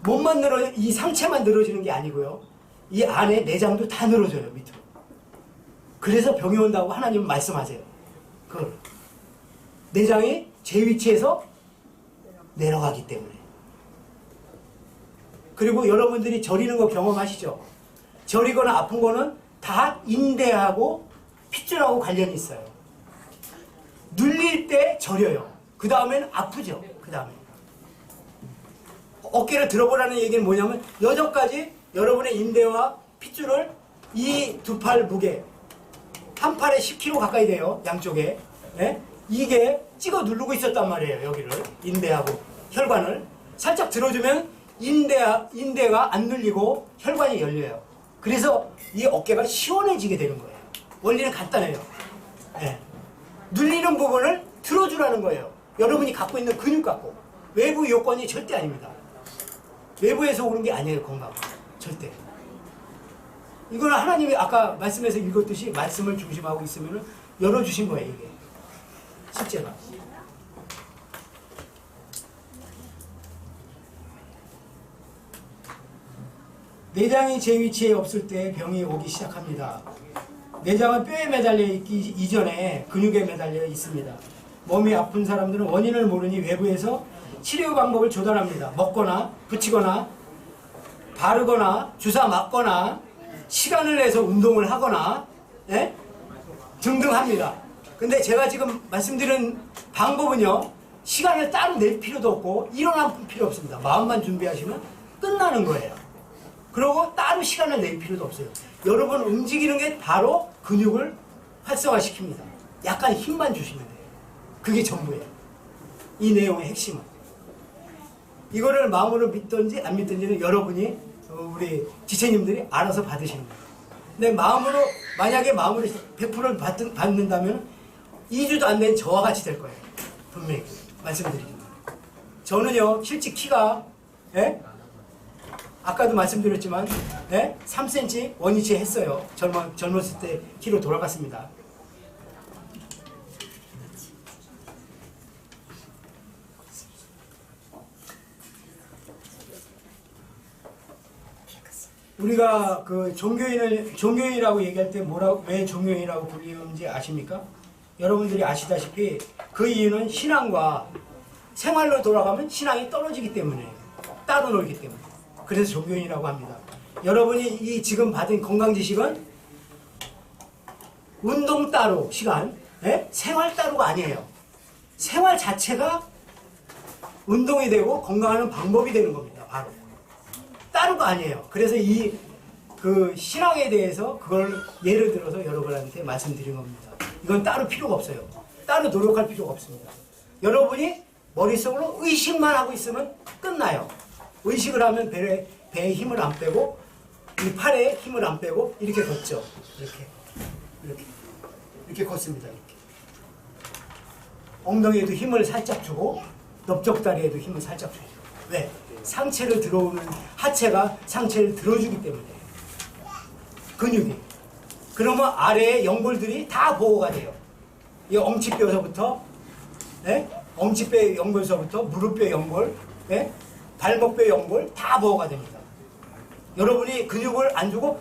몸만 이 상체만 늘어지는 게 아니고요. 이 안에 내장도 다 늘어져요, 밑으로. 그래서 병이 온다고 하나님은 말씀하세요. 그걸. 내장이 제 위치에서 내려가기 때문에. 그리고 여러분들이 저리는 거 경험하시죠? 저리거나 아픈 거는 다 인대하고 핏줄하고 관련이 있어요. 눌릴 때 저려요. 그 다음에는 아프죠. 그 다음에. 어깨를 들어보라는 얘기는 뭐냐면 여전까지 여러분의 인대와 핏줄을 이 두 팔 무게 한 팔에 10kg 가까이 돼요. 양쪽에. 네? 이게 찍어 누르고 있었단 말이에요. 여기를. 인대하고 혈관을. 살짝 들어주면 인대가 안 눌리고 혈관이 열려요. 그래서 이 어깨가 시원해지게 되는 거예요. 원리는 간단해요. 네. 눌리는 부분을 들어주라는 거예요. 여러분이 갖고 있는 근육 갖고. 외부 요건이 절대 아닙니다. 외부에서 오는 게 아니에요. 건강. 절대. 이거는 하나님이 아까 말씀에서 읽었듯이 말씀을 중심하고 있으면 열어주신 거예요. 이게. 실제가. 내장이 제 위치에 없을 때 병이 오기 시작합니다. 내장은 뼈에 매달려 있기 이전에 근육에 매달려 있습니다. 몸이 아픈 사람들은 원인을 모르니 외부에서 치료 방법을 조달합니다. 먹거나 붙이거나 바르거나 주사 맞거나 시간을 내서 운동을 하거나 예? 등등 합니다. 근데 제가 지금 말씀드린 방법은요, 시간을 따로 낼 필요도 없고 일어날 필요 없습니다. 마음만 준비하시면 끝나는 거예요. 그리고 따로 시간을 낼 필요도 없어요. 여러분 움직이는 게 바로 근육을 활성화시킵니다. 약간 힘만 주시면 돼요. 그게 전부예요. 이 내용의 핵심은. 이거를 마음으로 믿든지 안 믿든지는 여러분이 우리 지체님들이 알아서 받으시는 거예요. 근데 마음으로, 만약에 마음으로 100%를 받는다면 2주도 안 된 저와 같이 될 거예요. 분명히 말씀드리지만. 저는요 실제 키가 예? 아까도 말씀드렸지만 예? 3cm 원위치 했어요. 젊었을 때 키로 돌아갔습니다. 우리가 그 종교인이라고 얘기할 때 왜 종교인이라고 불리는지 아십니까? 여러분들이 아시다시피 그 이유는 신앙과 생활로 돌아가면 신앙이 떨어지기 때문에, 따로 놀기 때문에. 그래서 종교인이라고 합니다. 여러분이 이 지금 받은 건강 지식은 운동 따로 시간, 예? 생활 따로가 아니에요. 생활 자체가 운동이 되고 건강하는 방법이 되는 겁니다. 바로. 따로가 아니에요. 그래서 이 그 신앙에 대해서 그걸 예를 들어서 여러분한테 말씀드린 겁니다. 이건 따로 필요가 없어요. 따로 노력할 필요가 없습니다. 여러분이 머릿속으로 의식만 하고 있으면 끝나요. 의식을 하면 배에 힘을 안 빼고 이 팔에 힘을 안 빼고 이렇게 걷죠. 이렇게 걷습니다. 이렇게. 엉덩이에도 힘을 살짝 주고 넓적다리에도 힘을 살짝 줘요. 왜? 상체를 들어오는 하체가 상체를 들어주기 때문에. 근육이. 그러면 아래의 연골들이 다 보호가 돼요. 이 엉치뼈서부터, 네? 엉치뼈 연골서부터 무릎뼈 연골, 네? 발목뼈 연골 다 보호가 됩니다. 여러분이 근육을 안 주고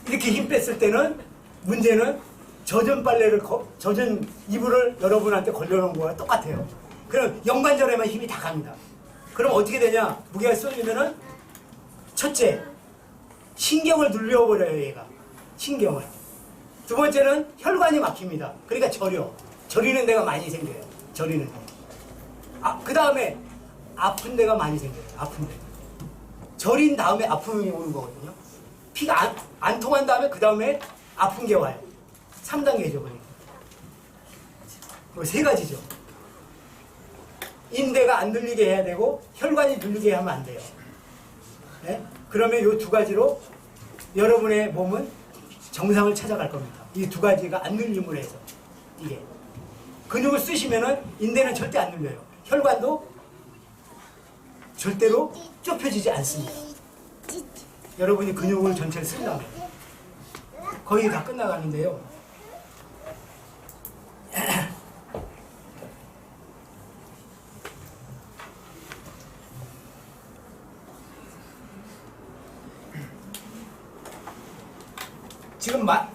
이렇게 힘 뺐을 때는 문제는 젖은 이불을 여러분한테 걸려놓은 거와 똑같아요. 그럼 연관절에만 힘이 다 갑니다. 그럼 어떻게 되냐? 무게가 쏠리면은 첫째, 신경을 눌려버려요, 얘가. 신경을. 두 번째는 혈관이 막힙니다. 그러니까 저리는 데가 많이 생겨요. 저리는 데. 그 다음에 아픈 데가 많이 생겨요. 아픈 데. 저린 다음에 아픔이 오는 거거든요. 피가 안 통한 다음에 그 다음에 아픈 게 와요. 3단계죠, 그러니까. 세 가지죠. 인대가 안 눌리게 해야 되고 혈관이 눌리게 하면 안 돼요. 네? 그러면 이 두 가지로 여러분의 몸은 정상을 찾아갈 겁니다. 이 두 가지가 안 눌림을 해서. 이게 근육을 쓰시면은 인대는 절대 안 눌려요. 혈관도 절대로 좁혀지지 않습니다. 여러분이 근육을 전체를 쓴다면 거의 다 끝나가는데요.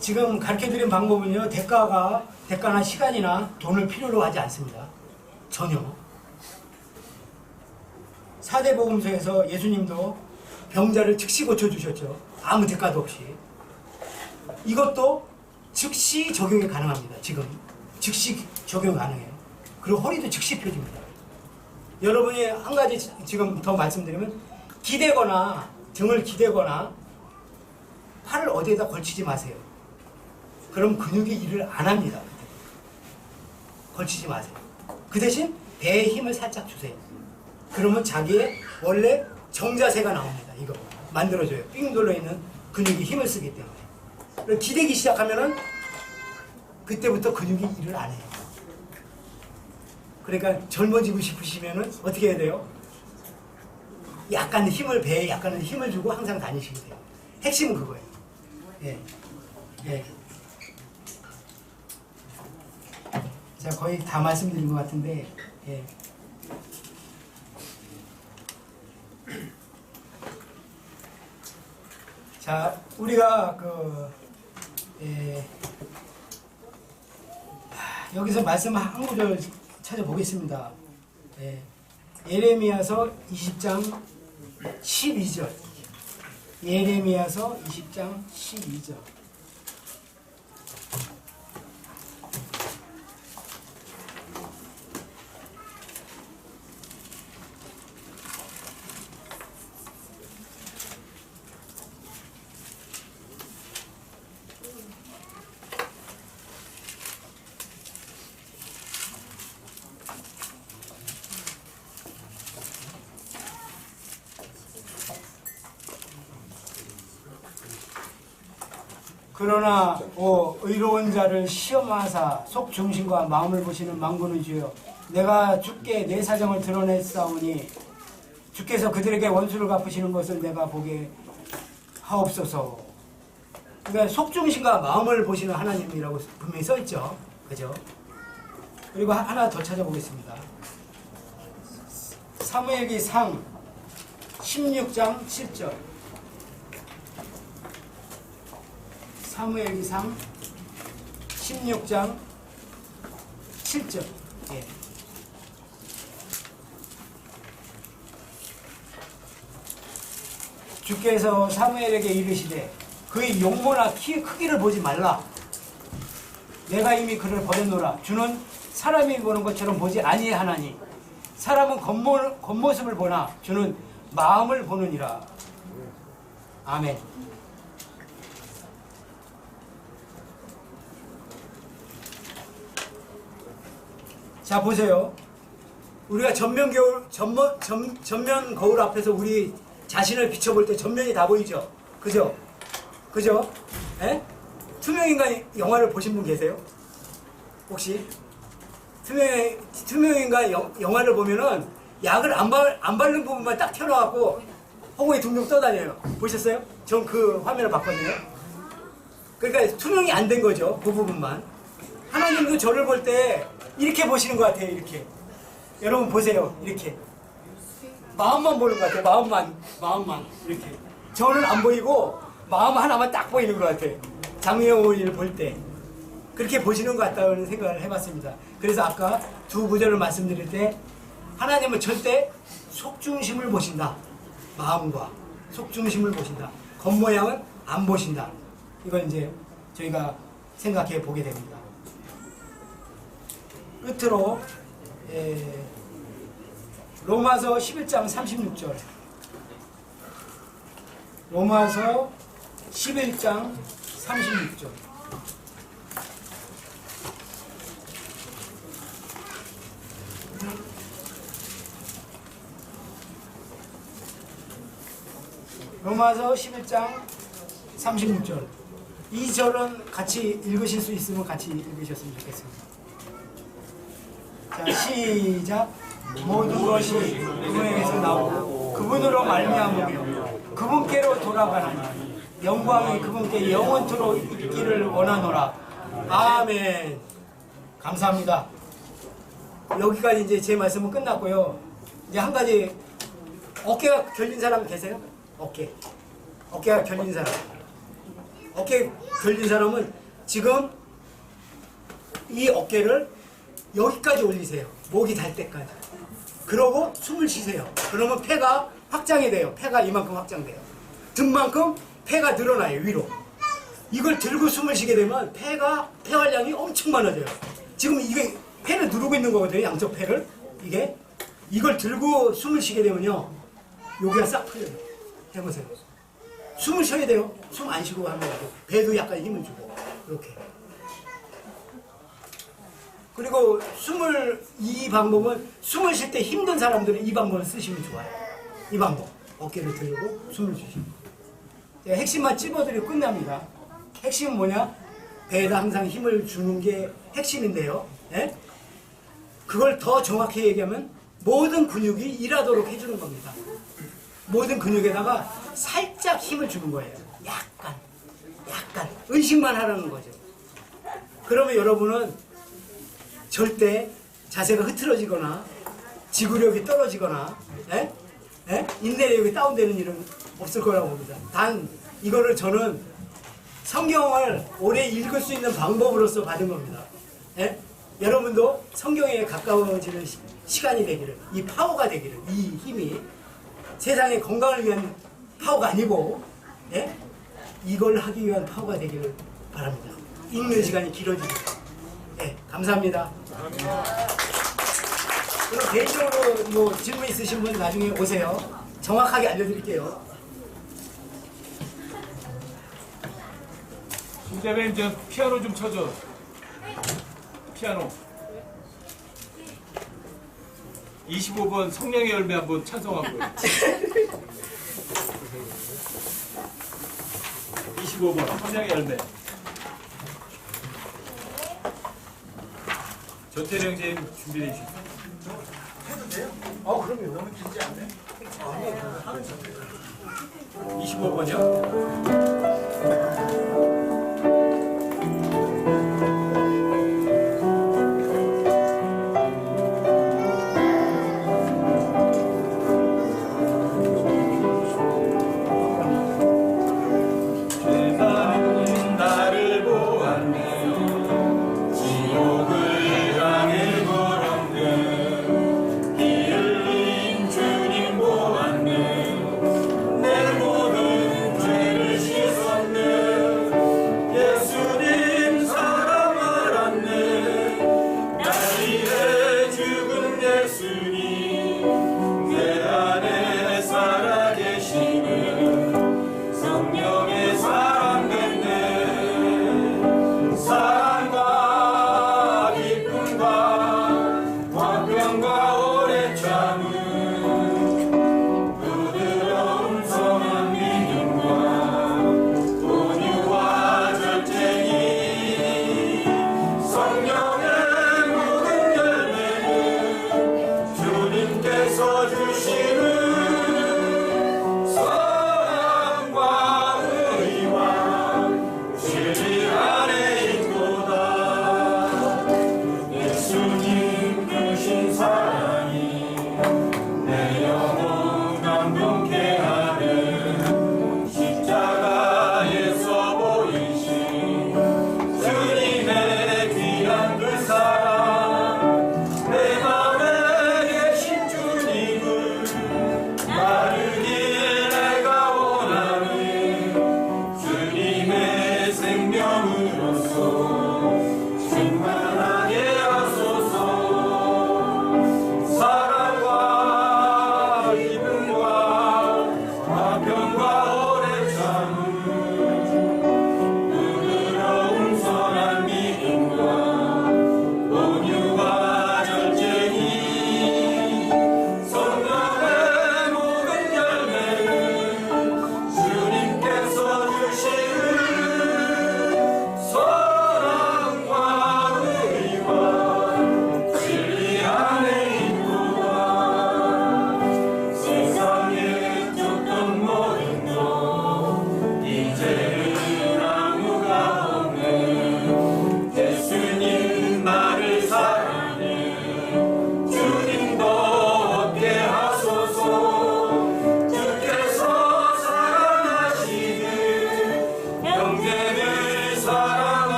지금 가르쳐드린 방법은요, 대가나 시간이나 돈을 필요로 하지 않습니다. 전혀. 4대 복음서에서 예수님도 병자를 즉시 고쳐주셨죠. 아무 대가도 없이. 이것도 즉시 적용이 가능합니다. 지금. 즉시 적용 가능해요. 그리고 허리도 즉시 펴집니다. 여러분이 한 가지 지금 더 말씀드리면, 등을 기대거나 팔을 어디에다 걸치지 마세요. 그럼 근육이 일을 안 합니다. 걸치지 마세요. 그 대신 배에 힘을 살짝 주세요. 그러면 자기의 원래 정자세가 나옵니다. 이거 만들어줘요. 삥 돌려있는 근육이 힘을 쓰기 때문에. 기대기 시작하면은 그때부터 근육이 일을 안 해요. 그러니까 젊어지고 싶으시면은 어떻게 해야 돼요? 배에 약간은 힘을 주고 항상 다니시게 돼요. 핵심은 그거예요. 예. 예. 자, 거의 다 말씀드린 것 같은데, 예. 자, 우리가 예, 여기서 말씀 한 구절 찾아보겠습니다. 예, 예레미야서 20장 12절. 예레미야서 20장 12절. 그러나 의로운 자를 시험하사 속 중심과 마음을 보시는 만군의 주여, 내가 주께 내 사정을 드러냈사오니 주께서 그들에게 원수를 갚으시는 것을 내가 보게 하옵소서. 그러니까 속 중심과 마음을 보시는 하나님이라고 분명히 써있죠. 그죠? 그리고 하나 더 찾아보겠습니다. 사무엘기상 16장 7절. 사무엘기상 16장 7절. 예. 주께서 사무엘에게 이르시되 그의 용모나 키의 크기를 보지 말라. 내가 이미 그를 버렸노라. 주는 사람이 보는 것처럼 보지 아니하나니 사람은 겉모습을 보나 주는 마음을 보느니라. 아멘. 자, 보세요. 우리가 전면 거울 앞에서 우리 자신을 비춰볼 때 전면이 다 보이죠? 그죠? 그죠? 에? 투명인간 영화를 보신 분 계세요? 혹시? 투명인간 영화를 보면은 약을 안 바른 부분만 딱 켜놔갖고 허공에 둥둥 떠다녀요. 보셨어요? 전 그 화면을 봤거든요. 그러니까 투명이 안 된 거죠. 그 부분만. 하나님도 저를 볼 때 이렇게 보시는 것 같아요. 이렇게. 여러분 보세요. 이렇게. 마음만 보는 것 같아요. 마음만. 이렇게. 저는 안 보이고 마음 하나만 딱 보이는 것 같아요. 장영호를 볼 때. 그렇게 보시는 것 같다는 생각을 해봤습니다. 그래서 아까 두 구절을 말씀드릴 때 하나님은 절대 속중심을 보신다. 마음과 속중심을 보신다. 겉모양은 안 보신다. 이걸 이제 저희가 생각해 보게 됩니다. 끝으로 로마서 11장 36절. 로마서 11장 36절. 로마서 11장 36절. 이 절은 같이 읽으실 수 있으면 같이 읽으셨으면 좋겠습니다. 자, 시작. 모든 것이 그분에게서 나오고 그분으로 말미암으며 그분께로 돌아가나니 영광이 그분께 영원토록 있기를 원하노라. 아멘. 감사합니다. 여기까지 이제 제 말씀은 끝났고요. 이제 한 가지, 어깨가 결린 사람 계세요? 어깨가 결린 사람. 어깨 결린 사람은 지금 이 어깨를 여기까지 올리세요. 목이 닿을 때까지. 그러고 숨을 쉬세요. 그러면 폐가 확장이 돼요. 폐가 이만큼 확장돼요. 등만큼 폐가 늘어나요. 위로. 이걸 들고 숨을 쉬게 되면 폐활량이 엄청 많아져요. 지금 이게 폐를 누르고 있는 거거든요. 양쪽 폐를. 이걸 들고 숨을 쉬게 되면요. 여기가 싹 풀려요. 해보세요. 숨을 쉬어야 돼요. 숨 안 쉬고 하면 배도 약간 힘을 주고. 이렇게. 그리고 이 방법은 숨을 쉴 때 힘든 사람들은 이 방법을 쓰시면 좋아요. 이 방법. 어깨를 들고 숨을 쉬시고. 핵심만 찝어드리고 끝납니다. 핵심은 뭐냐? 배에다 항상 힘을 주는 게 핵심인데요. 예? 그걸 더 정확히 얘기하면 모든 근육이 일하도록 해주는 겁니다. 모든 근육에다가 살짝 힘을 주는 거예요. 약간 의식만 하라는 거죠. 그러면 여러분은 절대 자세가 흐트러지거나 지구력이 떨어지거나 인내력이 다운되는 일은 없을 거라고 봅니다. 단 이거를 저는 성경을 오래 읽을 수 있는 방법으로서 받은 겁니다. 예? 여러분도 성경에 가까워지는 시간이 되기를, 이 파워가 되기를, 이 힘이 세상의 건강을 위한 파워가 아니고, 예? 이걸 하기 위한 파워가 되기를 바랍니다. 읽는 시간이 길어지고. 예, 감사합니다. 그럼 개인적으로 뭐 질문 있으신 분 나중에 오세요. 정확하게 알려드릴게요. 김대변인 저 피아노 좀 쳐줘. 피아노. 25번 성령의 열매 한번 찬송하고요. 25번 성령의 열매. 전태령 선생님 준비해 주시죠. 해도 돼요? 그럼요. 너무 길지 않네. 하면 좋대요. 25번이요?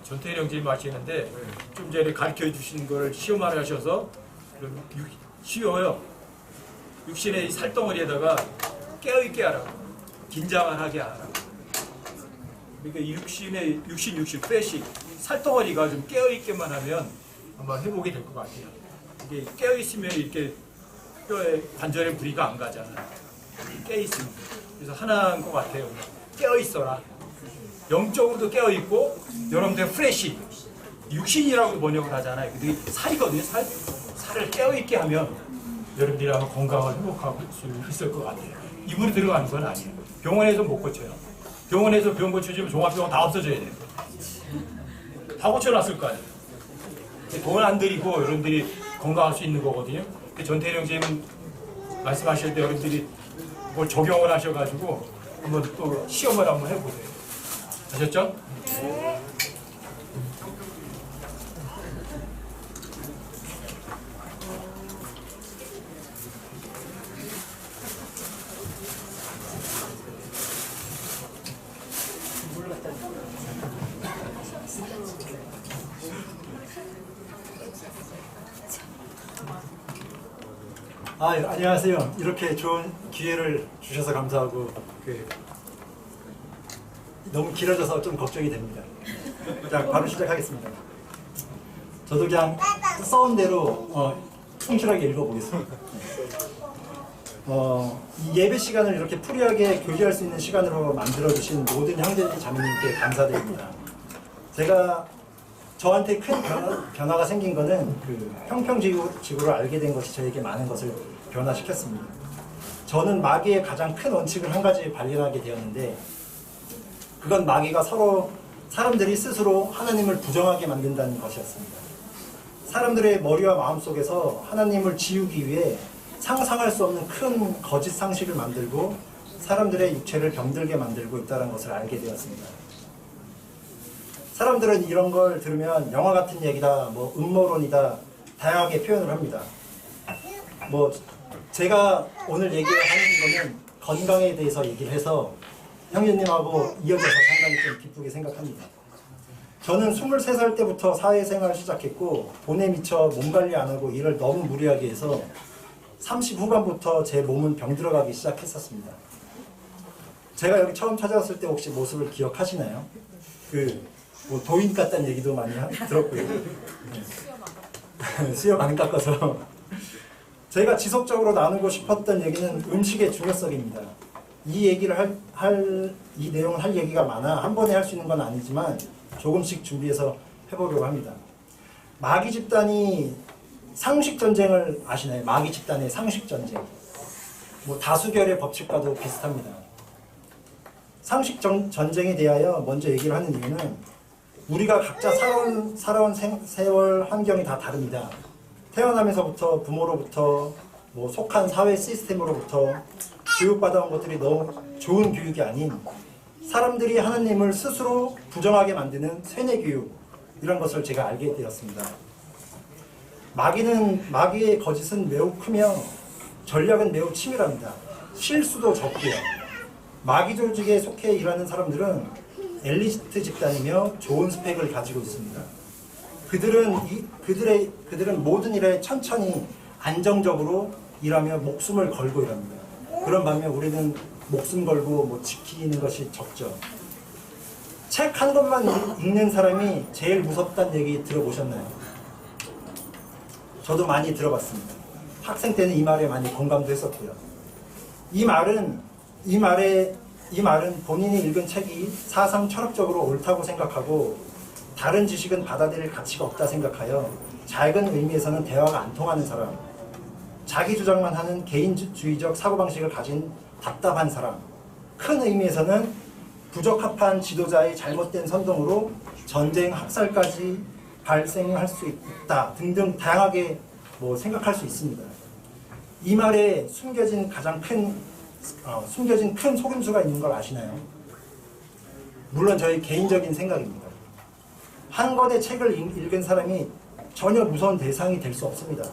전태령 선생님 하시는데 좀 전에 가르쳐 주신 걸 시험을 하셔서 쉬워요. 육신의 이 살덩어리에다가 깨어있게 하라고, 긴장을 하게 하라고. 그러니까 이 육신 빼시 살덩어리가 좀 깨어있게만 하면 아마 회복이 될 것 같아요. 이게 깨어있으면 이렇게 뼈에 관절에 무리가 안 가잖아요. 깨어있으면. 그래서 하나인 것 같아요. 깨어있어라. 영적으로도 깨어있고 여러분들 프레시 육신이라고 번역을 하잖아요. 근데 살이거든요. 살을 깨어있게 하면 여러분들이 아마 건강을 회복할 수 있을 것 같아요. 이불이 들어가는 건 아니에요. 병원에서 못 고쳐요. 병원에서 병 고쳐주면 종합병원 다 없어져야 돼요. 다 고쳐놨을 거 아니에요. 돈 안 들이고 여러분들이 건강할 수 있는 거거든요. 전태령 선생님 말씀하실 때 여러분들이 뭘 적용을 하셔가지고 한번 또 시험을 한번 해보세요. 아셨죠? 네. 안녕하세요. 이렇게 좋은 기회를 주셔서 감사하고 너무 길어져서 좀 걱정이 됩니다. 자, 바로 시작하겠습니다. 저도 그냥 써온 대로 충실하게 읽어보겠습니다. 이 예배 시간을 이렇게 풀이하게 교제할 수 있는 시간으로 만들어주신 모든 형제님 자매님께 감사드립니다. 저한테 큰 변화가 생긴 거는 평평지구를 알게 된 것이 저에게 많은 것을 변화시켰습니다. 저는 마귀의 가장 큰 원칙을 한 가지 발견하게 되었는데, 그건 마귀가 사람들이 스스로 하나님을 부정하게 만든다는 것이었습니다. 사람들의 머리와 마음 속에서 하나님을 지우기 위해 상상할 수 없는 큰 거짓 상식을 만들고 사람들의 육체를 병들게 만들고 있다는 것을 알게 되었습니다. 사람들은 이런 걸 들으면 영화 같은 얘기다, 음모론이다, 다양하게 표현을 합니다. 제가 오늘 얘기하는 거는 건강에 대해서 얘기를 해서 형제님하고 이어져서 상당히 좀 기쁘게 생각합니다. 저는 23살 때부터 사회생활을 시작했고, 돈에 미쳐 몸 관리 안 하고 일을 너무 무리하게 해서 30 후반부터 제 몸은 병들어가기 시작했었습니다. 제가 여기 처음 찾아왔을 때 혹시 모습을 기억하시나요? 도인 같다는 얘기도 많이 들었고요. 네. 수염 안 깎아서. 제가 지속적으로 나누고 싶었던 얘기는 음식의 중요성입니다. 이 내용을 할 얘기가 많아 한 번에 할 수 있는 건 아니지만 조금씩 준비해서 해보려고 합니다. 마귀 집단이 상식 전쟁을 아시나요? 마귀 집단의 상식 전쟁. 다수결의 법칙과도 비슷합니다. 상식 전쟁에 대하여 먼저 얘기를 하는 이유는, 우리가 각자 살아온 세월 환경이 다 다릅니다. 태어나면서부터 부모로부터 속한 사회 시스템으로부터 교육받아온 것들이 너무 좋은 교육이 아닌 사람들이 하나님을 스스로 부정하게 만드는 세뇌 교육, 이런 것을 제가 알게 되었습니다. 마귀의 거짓은 매우 크며 전략은 매우 치밀합니다. 실수도 적고요. 마귀 조직에 속해 일하는 사람들은 엘리트 집단이며 좋은 스펙을 가지고 있습니다. 그들은 모든 일에 천천히 안정적으로 일하며 목숨을 걸고 일합니다. 그런 반면 우리는 목숨 걸고 지키는 것이 적죠. 책 한 권만 읽는 사람이 제일 무섭다는 얘기 들어보셨나요? 저도 많이 들어봤습니다. 학생 때는 이 말에 많이 공감도 했었고요. 이 말은 본인이 읽은 책이 사상 철학적으로 옳다고 생각하고 다른 지식은 받아들일 가치가 없다 생각하여 작은 의미에서는 대화가 안 통하는 사람, 자기 주장만 하는 개인주의적 사고방식을 가진 답답한 사람, 큰 의미에서는 부적합한 지도자의 잘못된 선동으로 전쟁, 학살까지 발생할 수 있다 등등 다양하게 생각할 수 있습니다. 이 말에 숨겨진 큰 속임수가 있는 걸 아시나요? 물론 저희 개인적인 생각입니다. 한 권의 책을 읽은 사람이 전혀 무서운 대상이 될 수 없습니다.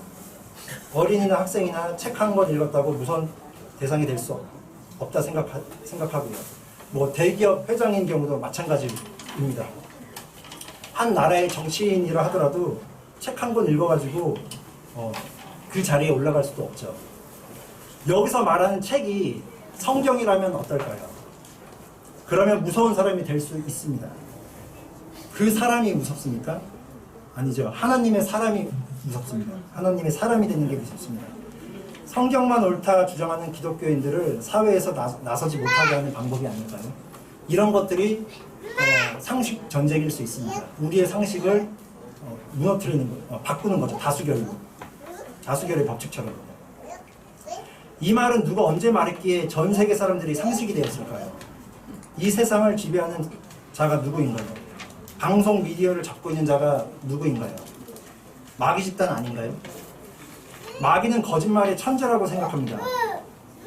어린이나 학생이나 책 한 권 읽었다고 무서운 대상이 될 수 없다 생각하고요. 대기업 회장인 경우도 마찬가지입니다. 한 나라의 정치인이라 하더라도 책 한 권 읽어가지고 그 자리에 올라갈 수도 없죠. 여기서 말하는 책이 성경이라면 어떨까요? 그러면 무서운 사람이 될 수 있습니다. 그 사람이 무섭습니까? 아니죠. 하나님의 사람이 무섭습니다. 하나님의 사람이 되는 게 무섭습니다. 성경만 옳다 주장하는 기독교인들을 사회에서 나서지 못하게 하는 방법이 아닐까요? 이런 것들이 상식 전쟁일 수 있습니다. 우리의 상식을 무너뜨리는 거, 바꾸는 거죠. 다수결의 법칙처럼. 이 말은 누가 언제 말했기에 전 세계 사람들이 상식이 되었을까요? 이 세상을 지배하는 자가 누구인가요? 방송 미디어를 잡고 있는 자가 누구인가요? 마귀 집단 아닌가요? 마귀는 거짓말의 천재라고 생각합니다.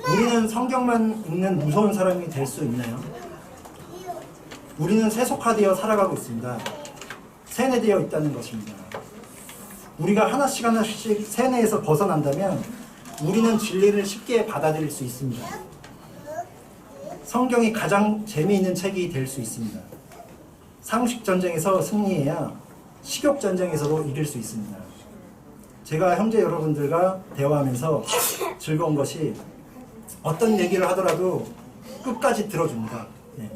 우리는 성경만 읽는 무서운 사람이 될 수 있나요? 우리는 세속화되어 살아가고 있습니다. 세뇌되어 있다는 것입니다. 우리가 하나씩 세뇌에서 벗어난다면 우리는 진리를 쉽게 받아들일 수 있습니다. 성경이 가장 재미있는 책이 될 수 있습니다. 상식 전쟁에서 승리해야 식욕 전쟁에서도 이길 수 있습니다. 제가 형제 여러분들과 대화하면서 즐거운 것이 어떤 얘기를 하더라도 끝까지 들어줍니다. 네.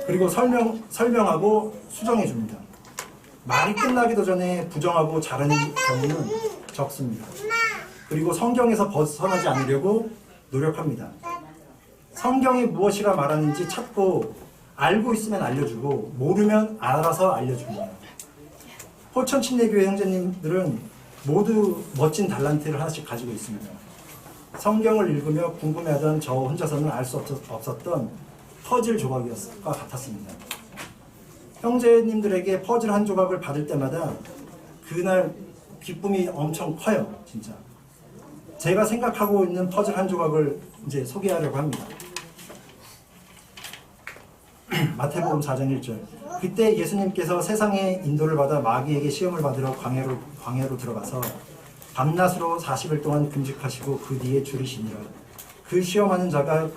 그리고 설명하고 수정해 줍니다. 말이 끝나기도 전에 부정하고 자르는 경우는 적습니다. 그리고 성경에서 벗어나지 않으려고 노력합니다. 성경이 무엇이라 말하는지 찾고 알고 있으면 알려주고 모르면 알아서 알려줍니다. 포천 침례교회 형제님들은 모두 멋진 달란트를 하나씩 가지고 있습니다. 성경을 읽으며 궁금해하던 저 혼자서는 알 수 없었던 퍼즐 조각과 같았습니다. 형제님들에게 퍼즐 한 조각을 받을 때마다 그날 기쁨이 엄청 커요, 진짜. 제가 생각하고 있는 퍼즐 한 조각을 이제 소개하려고 합니다. 마태복음 4장 1절. 그때 예수님께서 세상의 인도를 받아 마귀에게 시험을 받으러 광야로 들어가서 밤낮으로 40일 동안 금식하시고 그 뒤에 줄이시니라. 그 시험하는 자가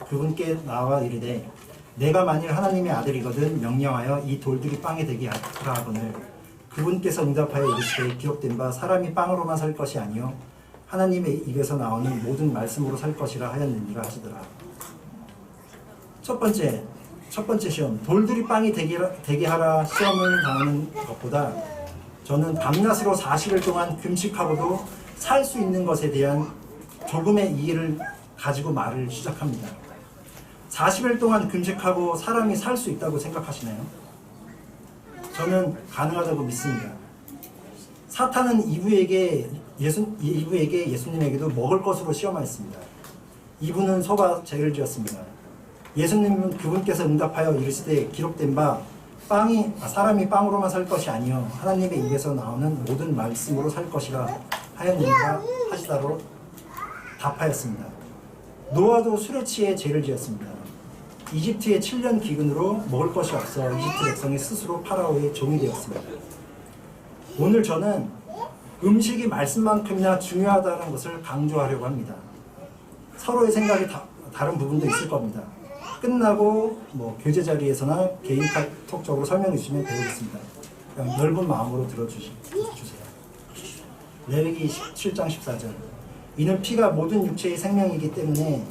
그분께 나와 이르되 내가 만일 하나님의 아들이거든 명령하여 이 돌들이 빵이 되게 하라 하거늘 그분께서 응답하여 이르시되 기록된 바 사람이 빵으로만 살 것이 아니요 하나님의 입에서 나오는 모든 말씀으로 살 것이라 하였느니라 하시더라. 첫 번째 시험, 돌들이 빵이 되게 하라 시험을 당하는 것보다 저는 밤낮으로 40일 동안 금식하고도 살 수 있는 것에 대한 조금의 이해를 가지고 말을 시작합니다. 40일 동안 금식하고 사람이 살 수 있다고 생각하시나요? 저는 가능하다고 믿습니다. 사탄은 이브에게 예수님에게도 먹을 것으로 시험하였습니다. 이브는 소가 죄를 지었습니다. 예수님은 그분께서 응답하여 이르시되 기록된 바 사람이 빵으로만 살 것이 아니요 하나님의 입에서 나오는 모든 말씀으로 살 것이라 하였느니라 하시다로 답하였습니다. 노아도 술에 취해 죄를 지었습니다. 이집트의 7년 기근으로 먹을 것이 없어 이집트 백성이 스스로 파라오의 종이 되었습니다. 오늘 저는 음식이 말씀만큼이나 중요하다는 것을 강조하려고 합니다. 서로의 생각이 다른 부분도 있을 겁니다. 끝나고 교제 자리에서나 개인 카톡적으로 설명해 주시면 배우겠습니다. 그냥 넓은 마음으로 들어주세요. 레위기 7장 14절. 이는 피가 모든 육체의 생명이기 때문이니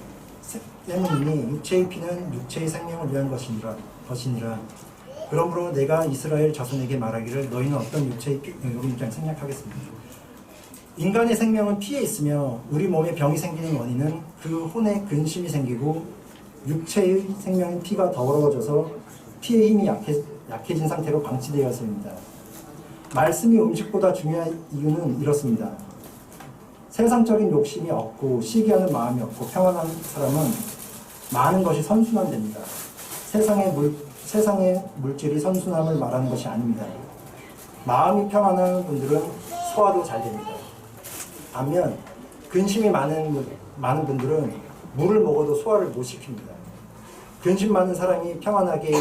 육체의 피는 육체의 생명을 위한 것이니라. 그러므로 내가 이스라엘 자손에게 말하기를 너희는 어떤 육체의 피, 여기 그냥 생략하겠습니다. 인간의 생명은 피에 있으며 우리 몸에 병이 생기는 원인은 그 혼에 근심이 생기고 육체의 생명인 피가 더러워져서 피의 힘이 약해진 상태로 방치되어서입니다. 말씀이 음식보다 중요한 이유는 이렇습니다. 세상적인 욕심이 없고 시기하는 마음이 없고 평안한 사람은 많은 것이 선순환됩니다. 세상의 물질이 선순환을 말하는 것이 아닙니다. 마음이 평안한 분들은 소화도 잘 됩니다. 반면 근심이 많은 분들은 물을 먹어도 소화를 못 시킵니다. 근심 많은 사람이 평안하게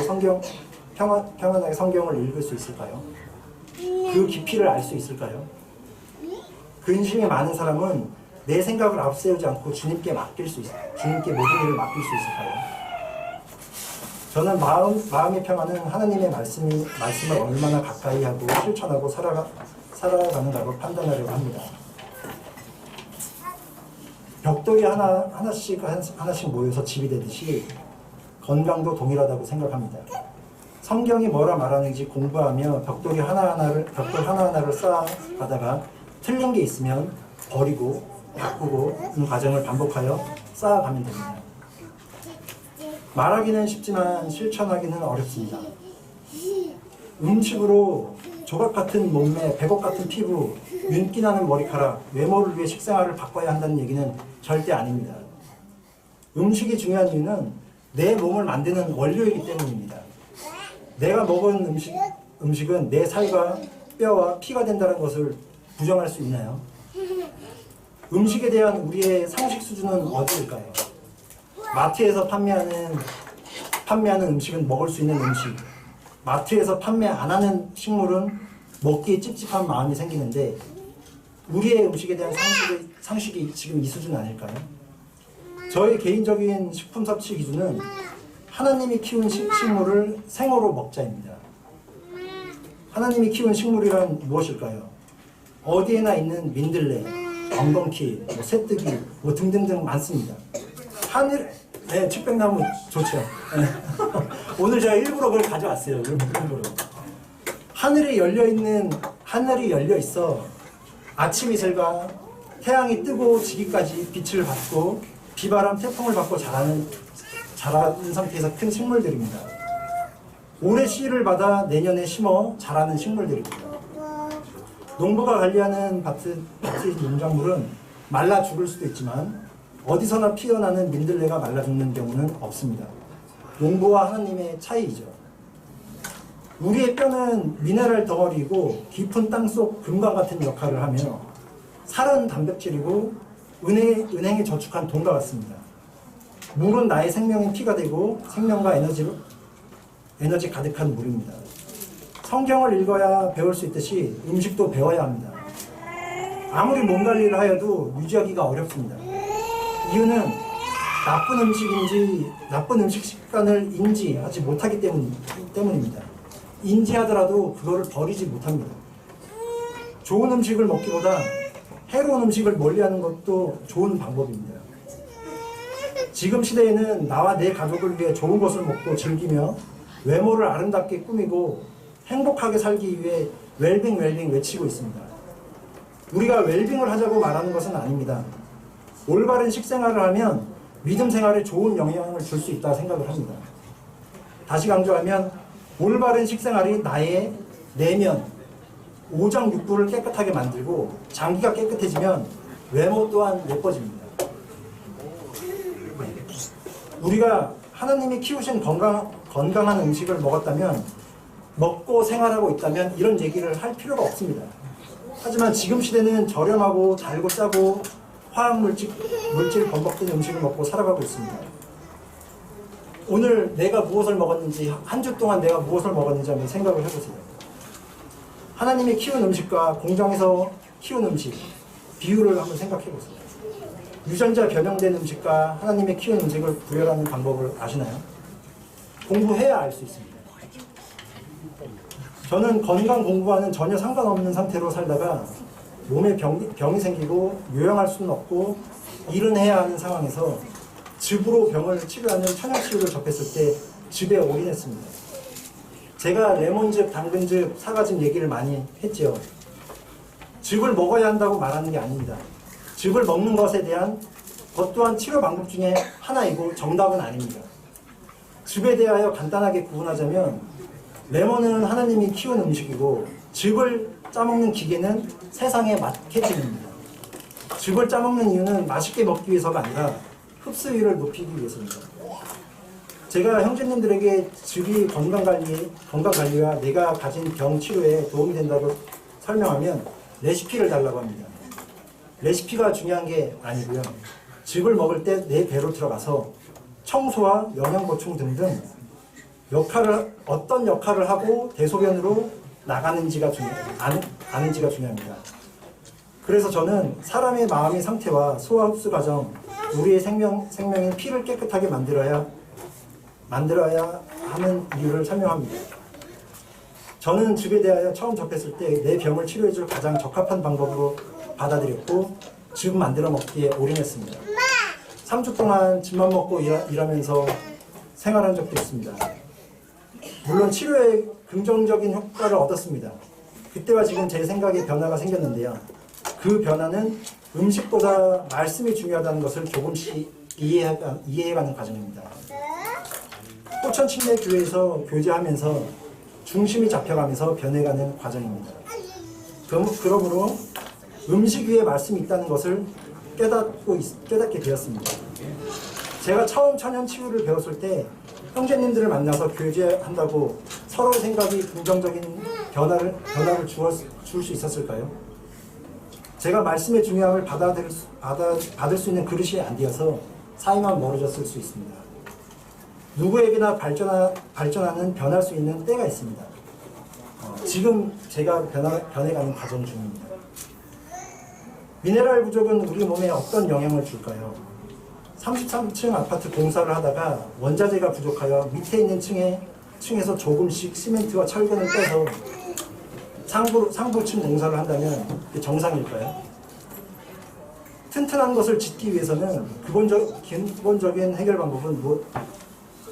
성경을 읽을 수 있을까요? 그 깊이를 알 수 있을까요? 근심이 많은 사람은 내 생각을 앞세우지 않고 주님께 모든 일을 맡길 수 있을까요? 저는 마음의 평안은 하나님의 말씀을 얼마나 가까이 하고 실천하고 살아가는가로 판단하려고 합니다. 벽돌이 하나씩 모여서 집이 되듯이 건강도 동일하다고 생각합니다. 성경이 뭐라 말하는지 공부하며 벽돌 하나하나를 쌓아가다가 틀린 게 있으면 버리고 바꾸고 이 과정을 반복하여 쌓아가면 됩니다. 말하기는 쉽지만 실천하기는 어렵습니다. 음식으로 조각 같은 몸매, 백억 같은 피부, 윤기 나는 머리카락, 외모를 위해 식생활을 바꿔야 한다는 얘기는 절대 아닙니다. 음식이 중요한 이유는 내 몸을 만드는 원료이기 때문입니다. 내가 먹은 음식은 내 살과 뼈와 피가 된다는 것을 부정할 수 있나요? 음식에 대한 우리의 상식 수준은 어디일까요? 마트에서 판매하는 음식은 먹을 수 있는 음식, 마트에서 판매 안 하는 식물은 먹기에 찝찝한 마음이 생기는데 우리의 음식에 대한 상식이 지금 이 수준 아닐까요? 저의 개인적인 식품 섭취 기준은 하나님이 키운 식물을 생으로 먹자입니다. 하나님이 키운 식물이란 무엇일까요? 어디에나 있는 민들레, 엉겅퀴, 새뜨기 등등등 많습니다. 측백나무 좋죠. 오늘 제가 일부러 그걸 가져왔어요. 일부러. 하늘이 열려 있어 아침 이슬과 태양이 뜨고 지기까지 빛을 받고 비바람, 태풍을 받고 자라는 상태에서 큰 식물들입니다. 올해 씨를 받아 내년에 심어 자라는 식물들입니다. 농부가 관리하는 밭의 농작물은 말라 죽을 수도 있지만 어디서나 피어나는 민들레가 말라 죽는 경우는 없습니다. 농부와 하나님의 차이이죠. 우리의 뼈는 미네랄 덩어리이고 깊은 땅속 금과 같은 역할을 하며 살은 단백질이고 은행에 저축한 돈과 같습니다. 물은 나의 생명의 피가 되고 생명과 에너지 가득한 물입니다. 성경을 읽어야 배울 수 있듯이 음식도 배워야 합니다. 아무리 몸 관리를 하여도 유지하기가 어렵습니다. 이유는 나쁜 음식 습관을 인지하지 못하기 때문입니다. 인지하더라도 그거를 버리지 못합니다. 좋은 음식을 먹기보다 해로운 음식을 멀리하는 것도 좋은 방법입니다. 지금 시대에는 나와 내 가족을 위해 좋은 것을 먹고 즐기며 외모를 아름답게 꾸미고 행복하게 살기 위해 웰빙 외치고 있습니다. 우리가 웰빙을 하자고 말하는 것은 아닙니다. 올바른 식생활을 하면 믿음 생활에 좋은 영향을 줄 수 있다 생각을 합니다. 다시 강조하면 올바른 식생활이 나의 내면, 오장 육부를 깨끗하게 만들고 장기가 깨끗해지면 외모 또한 예뻐집니다. 우리가 하나님이 키우신 건강한 음식을 먹고 생활하고 있다면 이런 얘기를 할 필요가 없습니다. 하지만 지금 시대는 저렴하고 달고 짜고 화학물질 범벅된 음식을 먹고 살아가고 있습니다. 오늘 내가 무엇을 먹었는지, 한 주 동안 내가 무엇을 먹었는지 한번 생각을 해보세요. 하나님이 키운 음식과 공장에서 키운 음식, 비율을 한번 생각해보세요. 유전자 변형된 음식과 하나님의 키운 음식을 구별하는 방법을 아시나요? 공부해야 알 수 있습니다. 저는 건강 공부와는 전혀 상관없는 상태로 살다가 몸에 병이 생기고 요양할 수는 없고 일은 해야 하는 상황에서 즙으로 병을 치료하는 천연치유를 접했을 때 즙에 올인했습니다. 제가 레몬즙, 당근즙, 사과즙 얘기를 많이 했죠. 즙을 먹어야 한다고 말하는 게 아닙니다. 즙을 먹는 것에 대한 것 또한 치료 방법 중에 하나이고 정답은 아닙니다. 즙에 대하여 간단하게 구분하자면 레몬은 하나님이 키운 음식이고 즙을 짜먹는 기계는 세상의 마케팅입니다. 즙을 짜먹는 이유는 맛있게 먹기 위해서가 아니라 흡수율을 높이기 위해서입니다. 제가 형제님들에게 즙이 건강관리와 내가 가진 병 치료에 도움이 된다고 설명하면 레시피를 달라고 합니다. 레시피가 중요한 게 아니고요. 즙을 먹을 때 내 배로 들어가서 청소와 영양보충 등등 어떤 역할을 하고 대소변으로 나가는지가 중요합니다. 그래서 저는 사람의 마음의 상태와 소화 흡수 과정, 우리의 생명인 피를 깨끗하게 만들어야 하는 이유를 설명합니다. 저는 즙에 대하여 처음 접했을 때 내 병을 치료해줄 가장 적합한 방법으로 받아들였고 즙 만들어 먹기에 올인했습니다. 3주 동안 즙만 먹고 일하면서 생활한 적도 있습니다. 물론 치료에 긍정적인 효과를 얻었습니다. 그때와 지금 제 생각에 변화가 생겼는데요. 그 변화는 음식보다 말씀이 중요하다는 것을 조금씩 이해해가는 과정입니다. 포천침례교회에서 교제하면서 중심이 잡혀가면서 변해가는 과정입니다. 그러므로 음식 위에 말씀이 있다는 것을 깨닫게 되었습니다. 제가 처음 천연치유를 배웠을 때 형제님들을 만나서 교제한다고 서로 생각이 긍정적인 변화를 줄 수 있었을까요? 제가 말씀의 중요함을 받을 수 있는 그릇이 안 되어서 사이만 멀어졌을 수 있습니다. 누구에게나 발전하는 변할 수 있는 때가 있습니다. 지금 제가 변해가는 과정 중입니다. 미네랄 부족은 우리 몸에 어떤 영향을 줄까요? 33층 아파트 공사를 하다가 원자재가 부족하여 밑에 있는 층에서 조금씩 시멘트와 철근을 빼서 상부층 공사를 한다면 그게 정상일까요? 튼튼한 것을 짓기 위해서는 기본적인 해결 방법은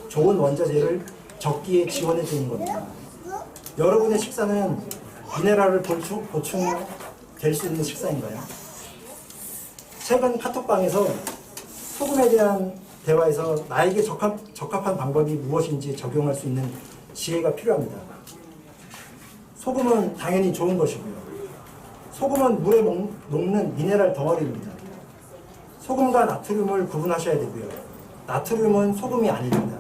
좋은 원자재를 적기에 지원해 주는 겁니다. 여러분의 식사는 미네랄을 보충될 수 있는 식사인가요? 최근 카톡방에서 소금에 대한 대화에서 나에게 적합한 방법이 무엇인지 적용할 수 있는 지혜가 필요합니다. 소금은 당연히 좋은 것이고요. 소금은 물에 녹는 미네랄 덩어리입니다. 소금과 나트륨을 구분하셔야 되고요. 나트륨은 소금이 아닙니다.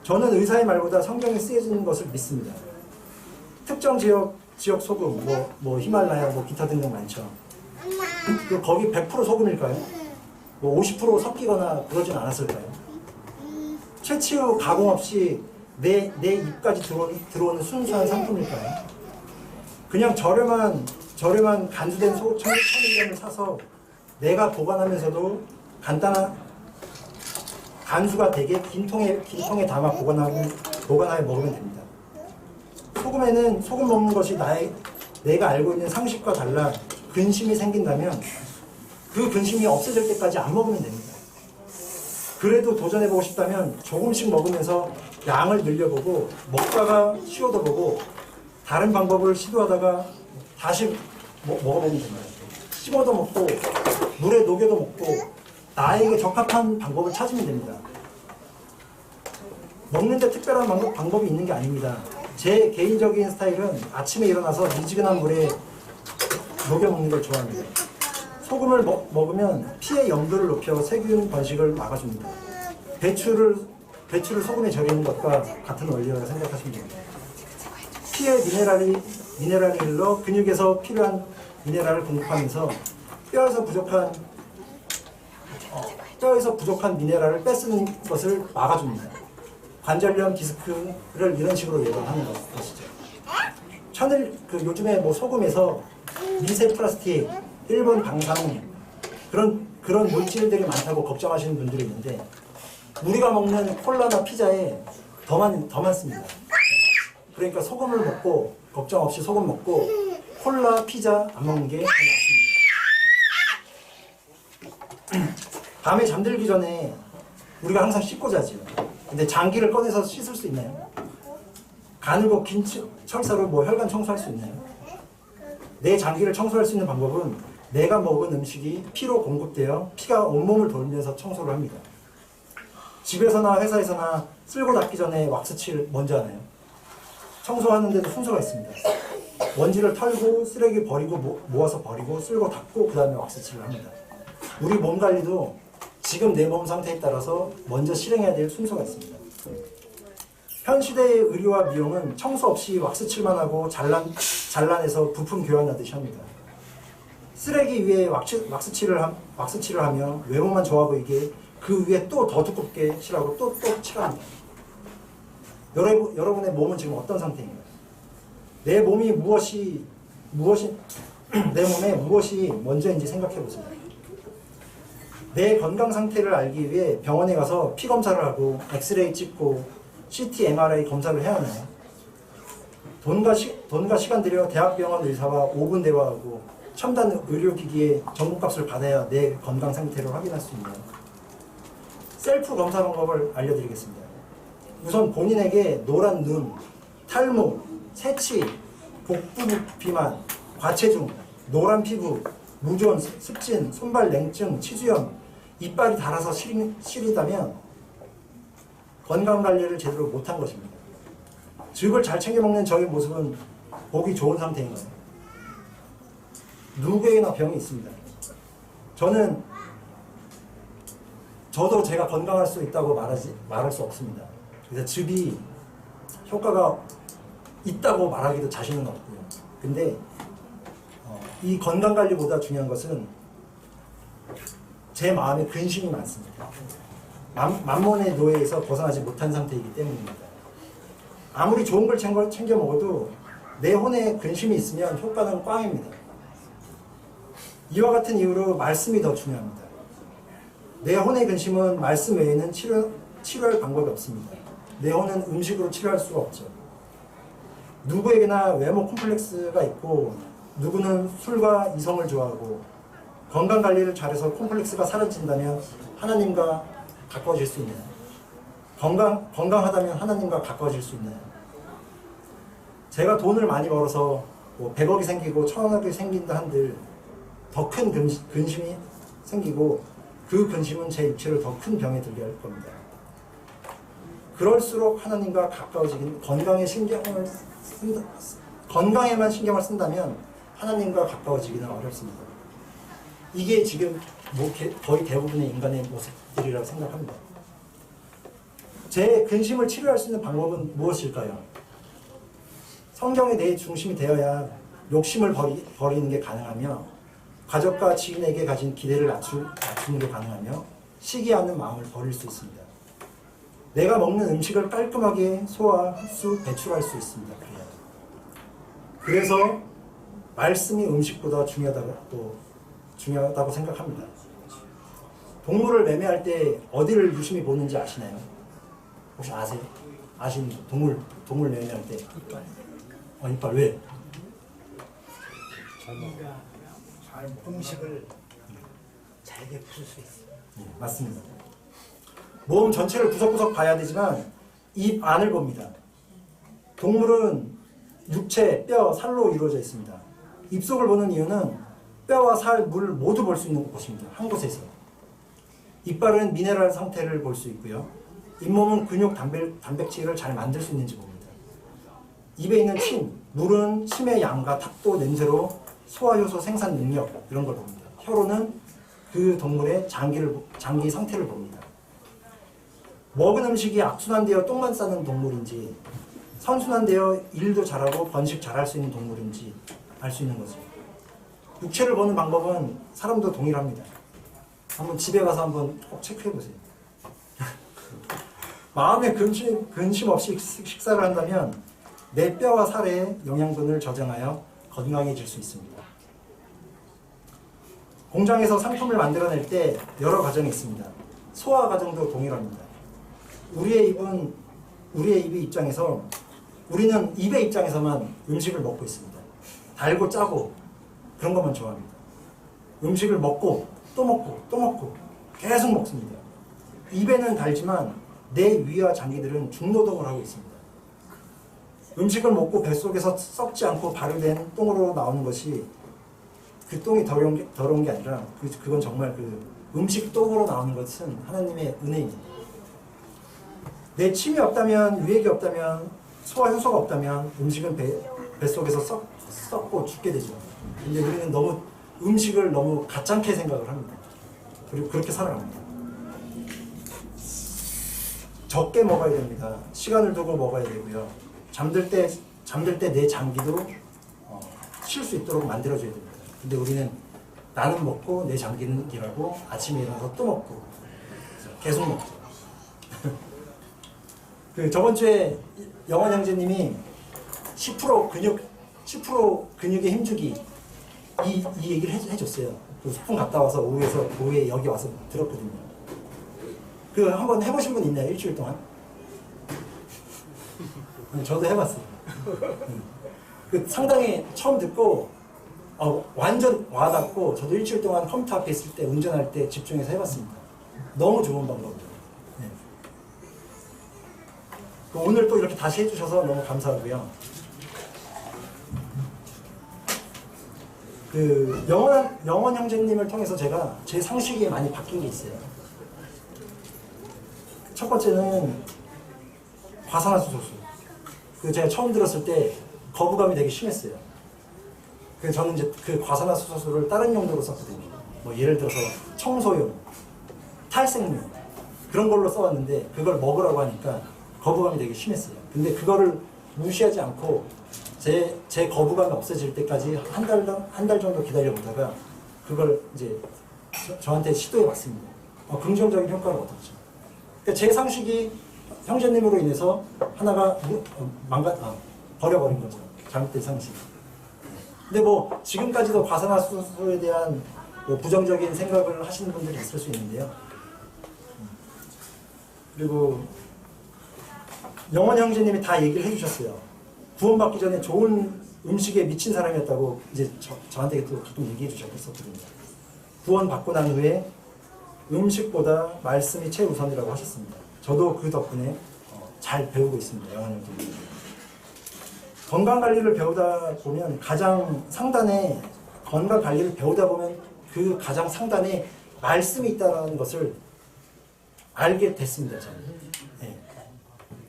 저는 의사의 말보다 성경에 쓰여지는 것을 믿습니다. 특정 지역 소금, 히말라야, 기타 등등 많죠. 거기 100% 소금일까요? 50% 섞이거나 그러진 않았을까요? 채취 후 가공 없이 내 입까지 들어오는 순수한 상품일까요? 그냥 저렴한 간주된 천일염을 사서 내가 보관하면서도 간단한 간수가 되게 긴 통에 담아 보관하여 먹으면 됩니다. 소금에는 소금 먹는 것이 내가 알고 있는 상식과 달라 근심이 생긴다면 그 근심이 없어질 때까지 안 먹으면 됩니다. 그래도 도전해보고 싶다면 조금씩 먹으면서 양을 늘려보고 먹다가 쉬어도 보고 다른 방법을 시도하다가 다시 먹어보면 됩니다. 씹어도 먹고 물에 녹여도 먹고 나에게 적합한 방법을 찾으면 됩니다. 먹는데 특별한 방법이 있는 게 아닙니다. 제 개인적인 스타일은 아침에 일어나서 미지근한 물에 녹여 먹는 걸 좋아합니다. 소금을 먹으면 피의 염도를 높여 세균 번식을 막아줍니다. 배추를 소금에 절이는 것과 같은 원리라고 생각하시면 됩니다. 피의 미네랄이 흘러 근육에서 필요한 미네랄을 공급하면서 뼈에서 부족한 미네랄을 뺏는 것을 막아줍니다. 관절염, 디스크를 이런 식으로 예방하는 것이죠. 요즘에 소금에서 미세 플라스틱, 일본 방사능 그런 물질들이 많다고 걱정하시는 분들이 있는데 우리가 먹는 콜라나 피자에 더 많습니다. 그러니까 소금을 먹고 걱정 없이 소금 먹고 콜라, 피자 안 먹는 게 더 낫습니다. 밤에 잠들기 전에 우리가 항상 씻고 자죠. 근데 장기를 꺼내서 씻을 수 있나요? 가늘고 긴 철사로 혈관 청소할 수 있나요? 내 장기를 청소할 수 있는 방법은 내가 먹은 음식이 피로 공급되어 피가 온몸을 돌면서 청소를 합니다. 집에서나 회사에서나 쓸고 닦기 전에 왁스칠 먼저 하나요? 청소하는데도 순서가 있습니다. 먼지를 털고 쓰레기 버리고 모아서 버리고 쓸고 닦고 그 다음에 왁스칠을 합니다. 우리 몸 관리도 지금 내 몸 상태에 따라서 먼저 실행해야 될 순서가 있습니다. 현 시대의 의료와 미용은 청소 없이 왁스칠만 하고 잘라내서 부품 교환하듯이 합니다. 쓰레기 위에 왁스칠을 하며 외모만 좋아 보이게 그 위에 또 더 두껍게 칠하고 또 칠합니다. 여러분의 몸은 지금 어떤 상태인가요? 내 몸에 무엇이 먼저인지 생각해 보세요. 내 건강 상태를 알기 위해 병원에 가서 피 검사를 하고 엑스레이 찍고 CT, MRI 검사를 해야 하나요? 돈과 시간 들여 대학병원 의사와 5분 대화하고 첨단 의료기기에 전문값을 받아야 내 건강 상태를 확인할 수 있나요? 셀프 검사 방법을 알려드리겠습니다. 우선 본인에게 노란 눈, 탈모, 새치, 복부 비만, 과체중, 노란 피부, 무좀, 습진, 손발 냉증, 치주염, 이빨이 닳아서 시리다면 건강 관리를 제대로 못한 것입니다. 즙을 잘 챙겨 먹는 저의 모습은 보기 좋은 상태인 거예요. 누구에게나 병이 있습니다. 저도 제가 건강할 수 있다고 말할 수 없습니다. 그래서 즙이 효과가 있다고 말하기도 자신은 없고요. 근데 이 건강 관리보다 중요한 것은 제 마음에 근심이 많습니다. 만몬의 노예에서 벗어나지 못한 상태이기 때문입니다. 아무리 좋은 걸 챙겨 먹어도 내 혼에 근심이 있으면 효과는 꽝입니다. 이와 같은 이유로 말씀이 더 중요합니다. 내 혼의 근심은 말씀 외에는 치료할 방법이 없습니다. 내 혼은 음식으로 치료할 수가 없죠. 누구에게나 외모 콤플렉스가 있고 누구는 술과 이성을 좋아하고 건강관리를 잘해서 콤플렉스가 사라진다면 하나님과 가까워질 수 있나요? 건강하다면 하나님과 가까워질 수 있나요? 제가 돈을 많이 벌어서 뭐 100억이 생기고 1000억이 생긴다 한들 더 큰 근심이 생기고 그 근심은 제 육체를 더 큰 병에 들게 할 겁니다. 그럴수록 하나님과 가까워지긴 건강에만 신경을 쓴다면 하나님과 가까워지기는 어렵습니다. 이게 지금 거의 대부분의 인간의 모습들이라고 생각합니다. 제 근심을 치료할 수 있는 방법은 무엇일까요? 성경이 내 중심이 되어야 욕심을 버리는 게 가능하며 가족과 지인에게 가진 기대를 낮추는 게 가능하며 시기 않는 마음을 버릴 수 있습니다. 내가 먹는 음식을 깔끔하게 소화, 흡수, 배출할 수 있습니다. 그래서 말씀이 음식보다 중요하다고 생각합니다. 동물을 매매할 때 어디를 유심히 보는지 아시나요? 혹시 아세요? 아시는 동물 매매할 때 이빨 왜? 음식을 잘게 풀 수 있어요. 네, 맞습니다. 몸 전체를 구석구석 봐야 되지만 입 안을 봅니다. 동물은 육체, 뼈, 살로 이루어져 있습니다. 입속을 보는 이유는 뼈와 살, 물 모두 볼 수 있는 곳입니다. 한 곳에서. 이빨은 미네랄 상태를 볼 수 있고요. 잇몸은 근육, 단백질을 잘 만들 수 있는지 봅니다. 입에 있는 침, 물은 침의 양과 탁도, 냄새로 소화효소 생산 능력 이런 걸 봅니다. 혀로는 그 동물의 장기 상태를 봅니다. 먹은 음식이 악순환되어 똥만 싸는 동물인지 선순환되어 일도 잘하고 번식 잘할 수 있는 동물인지 알 수 있는 거죠. 육체를 보는 방법은 사람도 동일합니다. 한번 집에 가서 한번 꼭 체크해 보세요. 마음에 근심 없이 식사를 한다면 내 뼈와 살에 영양분을 저장하여 건강해질 수 있습니다. 공장에서 상품을 만들어낼 때 여러 과정이 있습니다. 소화 과정도 동일합니다. 우리의 입의 입장에서 우리는 입의 입장에서만 음식을 먹고 있습니다. 달고 짜고 그런 것만 좋아합니다. 음식을 먹고 또 먹고 또 먹고 계속 먹습니다. 입에는 달지만 내 위와 장기들은 중노동을 하고 있습니다. 음식을 먹고 뱃속에서 썩지 않고 발효된 똥으로 나오는 것이 그 똥이 더러운 게 아니라 그건 정말 그 음식 똥으로 나오는 것은 하나님의 은혜입니다. 내 침이 없다면, 유액이 없다면, 소화 효소가 없다면 음식은 뱃속에서 썩고 죽게 되죠. 근데 우리는 음식을 너무 가짠게 생각을 합니다. 그리고 그렇게 살아갑니다. 적게 먹어야 됩니다. 시간을 두고 먹어야 되고요. 잠들 때 내 장기도 쉴 수 있도록 만들어줘야 됩니다. 근데 우리는 나는 먹고 내 장기는 일하고 아침에 일어나서 또 먹고 계속 먹죠. 저번 주에 영원 형제님이 10% 근육의 힘주기 이 얘기를 해줬어요. 그 소풍 갔다 와서 오후에 여기 와서 들었거든요. 한번 해보신 분 있나요? 일주일 동안? 저도 해봤어요. 상당히 처음 듣고 완전 와닿고 저도 일주일 동안 컴퓨터 앞에 있을 때 운전할 때 집중해서 해봤습니다. 너무 좋은 방법이에요. 네. 오늘 또 이렇게 다시 해주셔서 너무 감사하고요. 영원 형제님을 통해서 제가 제 상식이 많이 바뀐 게 있어요. 첫 번째는 과산화수소수. 그 제가 처음 들었을 때 거부감이 되게 심했어요. 그래서 저는 이제 그 과산화수소수를 다른 용도로 썼거든요. 뭐 예를 들어서 청소용, 탈색용 그런 걸로 써왔는데 그걸 먹으라고 하니까 거부감이 되게 심했어요. 근데 그거를 무시하지 않고 제 거부감이 없어질 때까지 한 달 정도 기다려 보다가 그걸 이제 저한테 시도해 봤습니다. 긍정적인 효과를 얻었죠. 그러니까 제 상식이 형제님으로 인해서 하나가 버려버린 거죠. 잘못된 상식. 근데 뭐 지금까지도 과산화수소에 대한 뭐 부정적인 생각을 하시는 분들이 있을 수 있는데요. 그리고 영원 형제님이 다 얘기를 해주셨어요. 구원받기 전에 좋은 음식에 미친 사람이었다고 이제 저한테 또 가끔 얘기해 주셨었거든요. 구원받고 난 후에 음식보다 말씀이 최우선이라고 하셨습니다. 저도 그 덕분에 잘 배우고 있습니다. 영원 형제님. 건강관리를 배우다 보면 가장 상단에 건강관리를 배우다 보면 그 가장 상단에 말씀이 있다는 것을 알게 됐습니다. 저는. 네.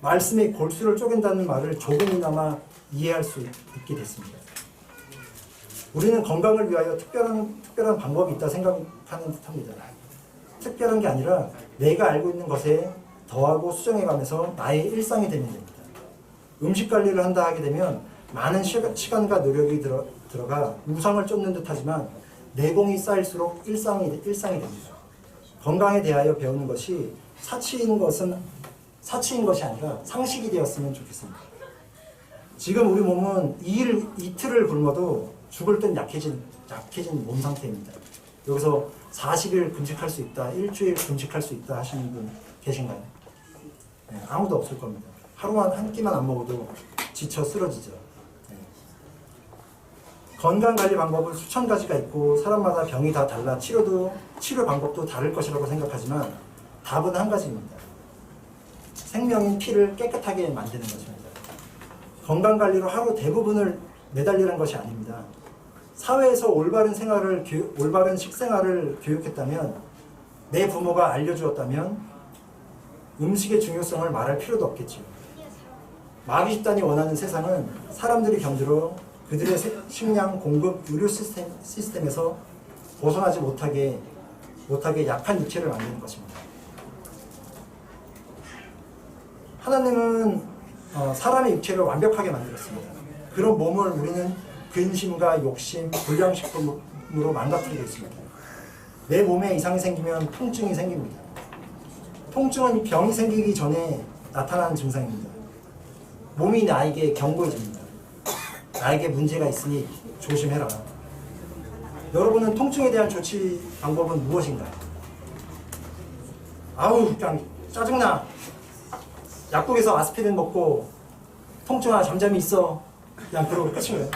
말씀이 골수를 쪼갠다는 말을 조금이나마 이해할 수 있게 됐습니다. 우리는 건강을 위하여 특별한 방법이 있다 생각하는 듯합니다. 특별한 게 아니라 내가 알고 있는 것에 더하고 수정해가면서 나의 일상이 되면 됩니다. 음식 관리를 한다 하게 되면 많은 시간과 노력이 들어가 우상을 쫓는 듯하지만 내공이 쌓일수록 일상이 됩니다. 건강에 대하여 배우는 것이 사치인 것이 아니라 상식이 되었으면 좋겠습니다. 지금 우리 몸은 이틀을 굶어도 죽을 듯 약해진 몸 상태입니다. 여기서 40일 금식할 수 있다, 일주일 금식할 수 있다 하시는 분 계신가요? 네, 아무도 없을 겁니다. 하루 한 끼만 안 먹어도 지쳐 쓰러지죠. 네. 건강관리 방법은 수천 가지가 있고 사람마다 병이 다 달라 치료 방법도 다를 것이라고 생각하지만 답은 한 가지입니다. 생명인 피를 깨끗하게 만드는 것입니다. 건강관리로 하루 대부분을 매달리는 것이 아닙니다. 사회에서 올바른 식생활을 교육했다면, 내 부모가 알려주었다면 음식의 중요성을 말할 필요도 없겠지요. 마귀 집단이 원하는 세상은 사람들이 병들어 그들의 식량 공급 의료 시스템에서 벗어나지 못하게 약한 육체를 만드는 것입니다. 하나님은 사람의 육체를 완벽하게 만들었습니다. 그런 몸을 우리는 근심과 욕심, 불량식품으로 망가뜨리고 있습니다. 내 몸에 이상이 생기면 통증이 생깁니다. 통증은 병이 생기기 전에 나타나는 증상입니다. 몸이 나에게 경고해줍니다. 나에게 문제가 있으니 조심해라. 여러분은 통증에 대한 조치 방법은 무엇인가요? 아우, 그냥 짜증나. 약국에서 아스피린 먹고 통증아 잠잠히 있어. 그냥 그러고 끝인 거예요.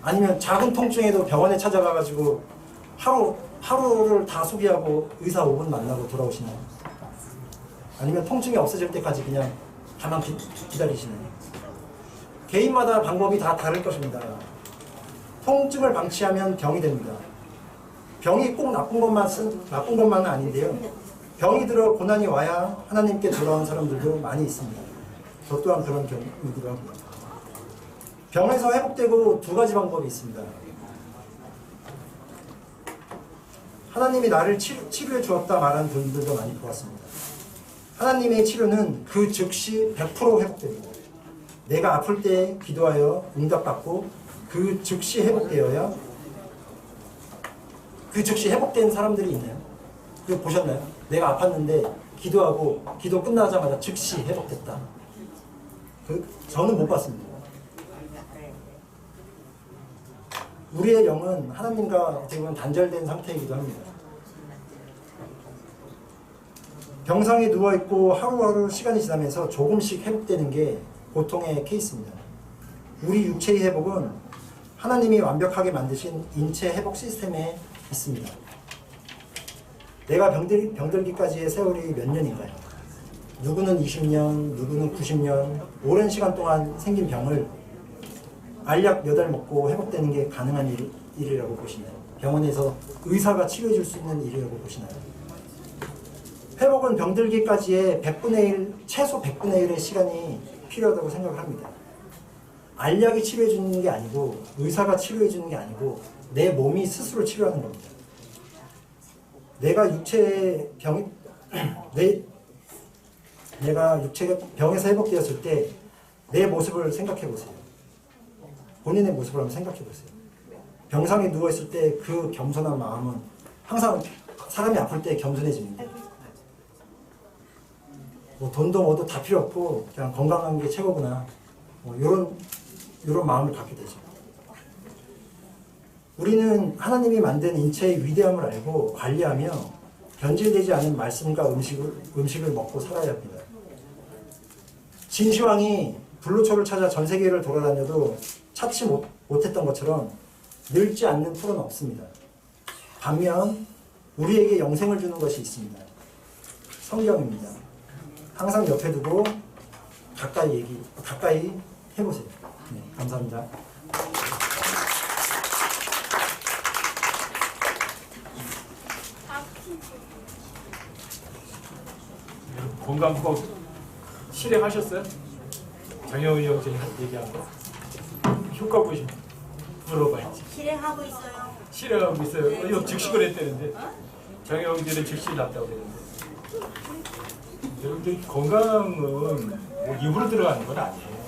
아니면 작은 통증에도 병원에 찾아가가지고 하루를 다 소비하고 의사 5분 만나고 돌아오시나요? 아니면 통증이 없어질 때까지 그냥 가만 기다리시나요? 개인마다 방법이 다 다를 것입니다. 통증을 방치하면 병이 됩니다. 병이 꼭 나쁜 것만은 아닌데요. 병이 들어 고난이 와야 하나님께 돌아온 사람들도 많이 있습니다. 저 또한 그런 경우이기도 하고요. 병에서 회복되고 두 가지 방법이 있습니다. 하나님이 나를 치료해 주었다 말하는 분들도 많이 보았습니다. 하나님의 치료는 그 즉시 100% 회복됩니다. 내가 아플 때 기도하여 응답받고 그 즉시 회복되어야 그 즉시 회복된 사람들이 있나요? 그거 보셨나요? 내가 아팠는데 기도하고 기도 끝나자마자 즉시 회복됐다. 저는 못 봤습니다. 우리의 영은 하나님과 어떻게 보면 단절된 상태이기도 합니다. 병상에 누워있고 하루하루 시간이 지나면서 조금씩 회복되는 게 보통의 케이스입니다. 우리 육체의 회복은 하나님이 완벽하게 만드신 인체 회복 시스템에 있습니다. 내가 병들기까지의 세월이 몇 년인가요? 누구는 20년, 누구는 90년, 오랜 시간 동안 생긴 병을 알약 몇 알 먹고 회복되는 게 가능한 일이라고 보시나요? 병원에서 의사가 치료해 줄 수 있는 일이라고 보시나요? 회복은 병들기까지의 100분의 1, 최소 100분의 1의 시간이 필요하다고 생각을 합니다. 알약이 치료해 주는 게 아니고 의사가 치료해 주는 게 아니고 내 몸이 스스로 치료하는 겁니다. 내가 육체의 병, 내가 육체가 병에서 회복되었을 때 내 모습을 생각해 보세요. 본인의 모습을 한번 생각해 보세요. 병상에 누워 있을 때 그 겸손한 마음은 항상 사람이 아플 때 겸손해집니다. 뭐 돈도 뭐도 다 필요 없고 그냥 건강한 게 최고구나. 뭐 이런 마음을 갖게 되죠. 우리는 하나님이 만든 인체의 위대함을 알고 관리하며 변질되지 않은 말씀과 음식을 먹고 살아야 합니다. 진시황이 불로초를 찾아 전 세계를 돌아다녀도 찾지 못했던 것처럼 늙지 않는 풀은 없습니다. 반면 우리에게 영생을 주는 것이 있습니다. 성경입니다. 항상 옆에 두고 가까이 해보세요. 네, 감사합니다. 건강법 실행하셨어요? 장영훈 형제가 얘기한 거 효과 보시면 물어봐야지. 실행하고 있어요. 실행하고 있어요. 이거 즉시를 했다는데 장영훈제는 즉시 났다고 그러는데 여러분들 건강은 뭐 입으로 들어가는 건 아니에요.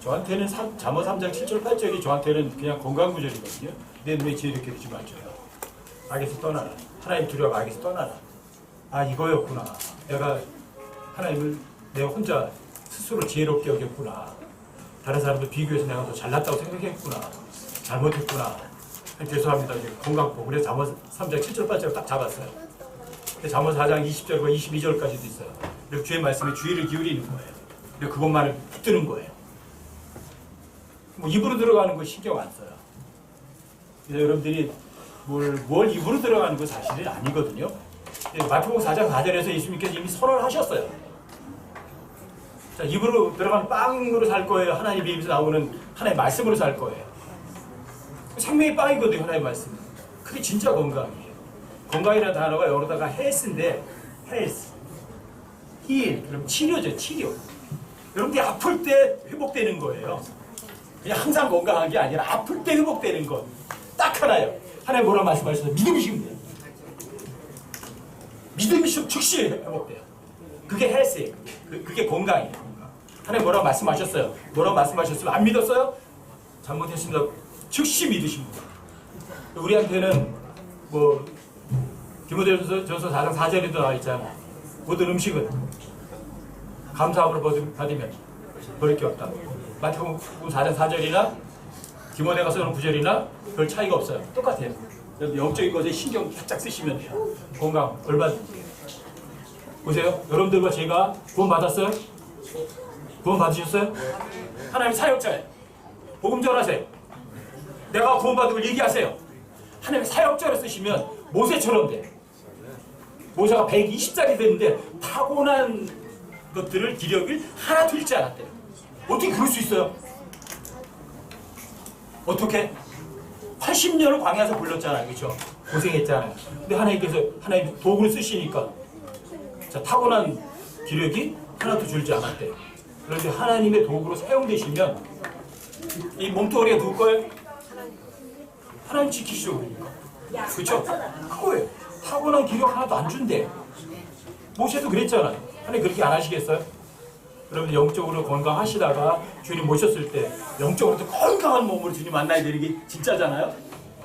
저한테는 잠언 3장 7절 8절이 저한테는 그냥 건강 구절이거든요. 내 눈에 지혜롭게 이렇게 되지 말지어다. 악에서 떠나라. 하나님 두려워 악에서 떠나라. 아 이거였구나. 내가 하나님을 내가 혼자 스스로 지혜롭게 여겼구나. 다른 사람들 비교해서 내가 더 잘났다고 생각했구나. 잘못했구나. 죄송합니다. 건강법. 그래서 잠언 3장 7절 8절 딱 잡았어요. 잠언 4장 20절과 22절까지도 있어요. 그리고 주의 말씀에 주의를 기울이는 거예요. 그리고 그것만을 붙드는 거예요. 뭐 입으로 들어가는 거 신경 안 써요. 그래서 여러분들이 뭘 입으로 들어가는 거 사실은 아니거든요. 마태복음 4장 4절에서 예수님께서 이미 선언을 하셨어요. 자, 입으로 들어가는 빵으로 살 거예요. 하나님의 입에서 나오는 하나님의 말씀으로 살 거예요. 생명의 빵이거든요. 하나님의 말씀은. 그게 진짜 건강이에요. 건강이라는 단어가 여기다가 헬스인데 헬스, 힐, 그럼 치료죠. 치료. 여러분들이 아플 때 회복되는 거예요. 그냥 항상 건강한 게 아니라 아플 때 회복되는 것. 딱 하나요. 하나님 뭐라 말씀하셨어요? 믿음이시면 돼요. 믿음이시면 즉시 회복돼요. 그게 헬스예요. 그게 건강이에요. 하나님 뭐라고 말씀하셨어요? 뭐라고 말씀하셨으면 안 믿었어요? 잘못했습니다. 즉시 믿으십니다. 우리한테는 뭐 디모데전서 4장 4절에도 나와 있잖아. 모든 음식은 감사함으로 받으면 버릴 게 없다. 마태복음 4장 4절이나 디모데가 쓰는 9절이나 별 차이가 없어요. 똑같아요. 영적인 것에 신경 바짝 쓰시면 돼요. 건강 얼마든지. 보세요. 여러분들과 제가 구원 받았어요? 구원 받으셨어요? 하나님 사역자예요. 복음 전하세요. 내가 구원 받은 걸 얘기하세요. 하나님 사역자로 쓰시면 모세처럼 돼. 모세가 120살이 됐는데 타고난 것들을 기력을 하나도 잃지 않았대요. 어떻게 그럴 수 있어요? 어떻게? 80년을 광야에서 불렀잖아요. 그렇죠? 고생했잖아요. 근데 하나님께서 하나님 도구를 쓰시니까 자, 타고난 기력이 하나도 줄지 않았대요. 그런데 하나님의 도구로 사용되시면 이 몸뚱아리가 누구 거예요? 하나님 지키시죠. 그러니까. 그렇죠? 그거예요. 타고난 기력 하나도 안 준대. 모세도 그랬잖아요. 하나님 그렇게 안 하시겠어요? 여러분 영적으로 건강하시다가 주님 모셨을 때 영적으로도 건강한 몸으로 주님 만나야 되는 게 진짜잖아요.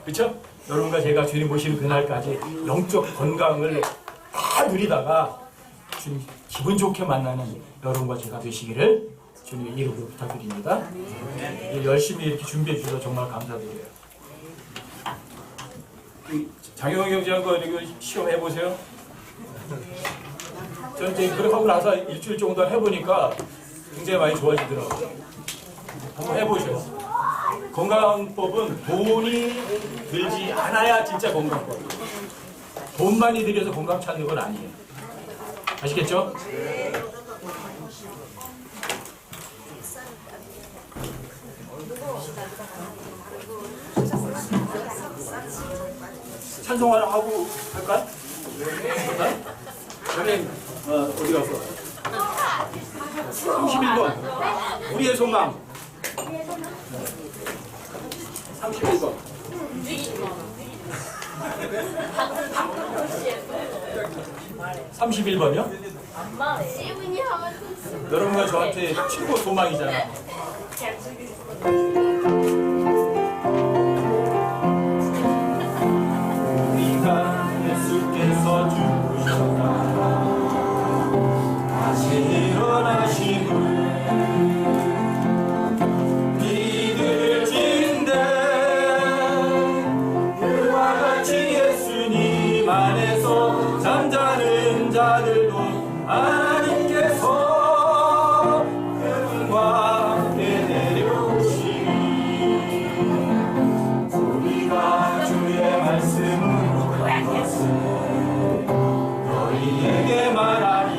그렇죠? 여러분과 제가 주님 모시는 그날까지 영적 건강을 다 누리다가 주님 기분 좋게 만나는 여러분과 제가 되시기를 주님의 이름으로 부탁드립니다. 열심히 이렇게 준비해 주셔서 정말 감사드려요. 장영훈 경제하고 이거 시험 해보세요. 저는 이제 그렇게 하고 나서 일주일 정도 해보니까 굉장히 많이 좋아지더라고요. 한번 해보셔요. 건강법은 돈이 들지 않아야 진짜 건강법. 돈 많이 들여서 건강 찾는 건 아니에요. 아시겠죠? 찬송 하나 하고 할까요? 연예인 어디 갔어? 31번 우리의 소망 31번 31번이요? 여러분과 저한테 최고 소망이잖아. 우리가 예수께서 죽으셨다 다시 일어나시고 믿을진대 그와 같이 예수님 안에서 잠자는 자들도 하나님께서 그분과 함께 내려오시니 우리가 주의 말씀으로 한 것을 너희에게 말하니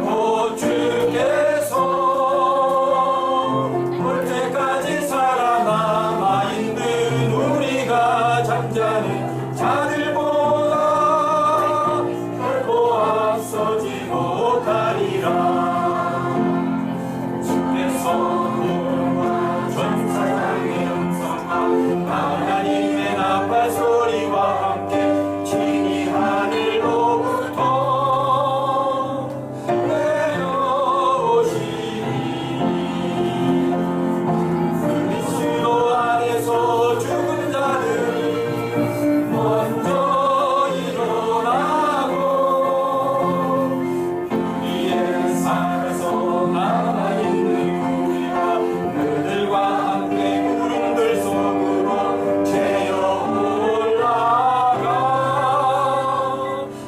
곧 주께서 올 때까지 살아남아 있는 우리가 잠자는 자들보다 결코 앞서지 못하리라. 주께서 전사장의 음성과 하나님의 나팔 소리와 함께 친히 하늘로부터 내려오시니 그리스도 안에서 죽은 자들 먼저 일어나고 우리의 살아서 남아있는 우리가 그들과 함께 구름들 속으로 채어 올라가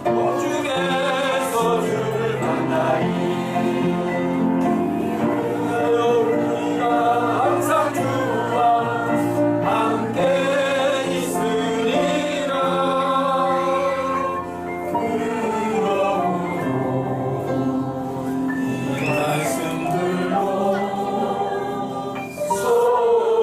공중에서 주를 만나리. 우리가 항상 주와 함께 있으리라. 그러므로 이 말씀들로 서로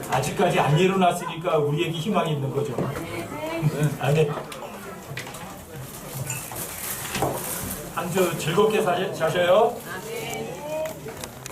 위로하라. 아직까지 안 일어났으니까 우리에게 희망이 있는 거죠. 아멘. 한 주 즐겁게 사셔요.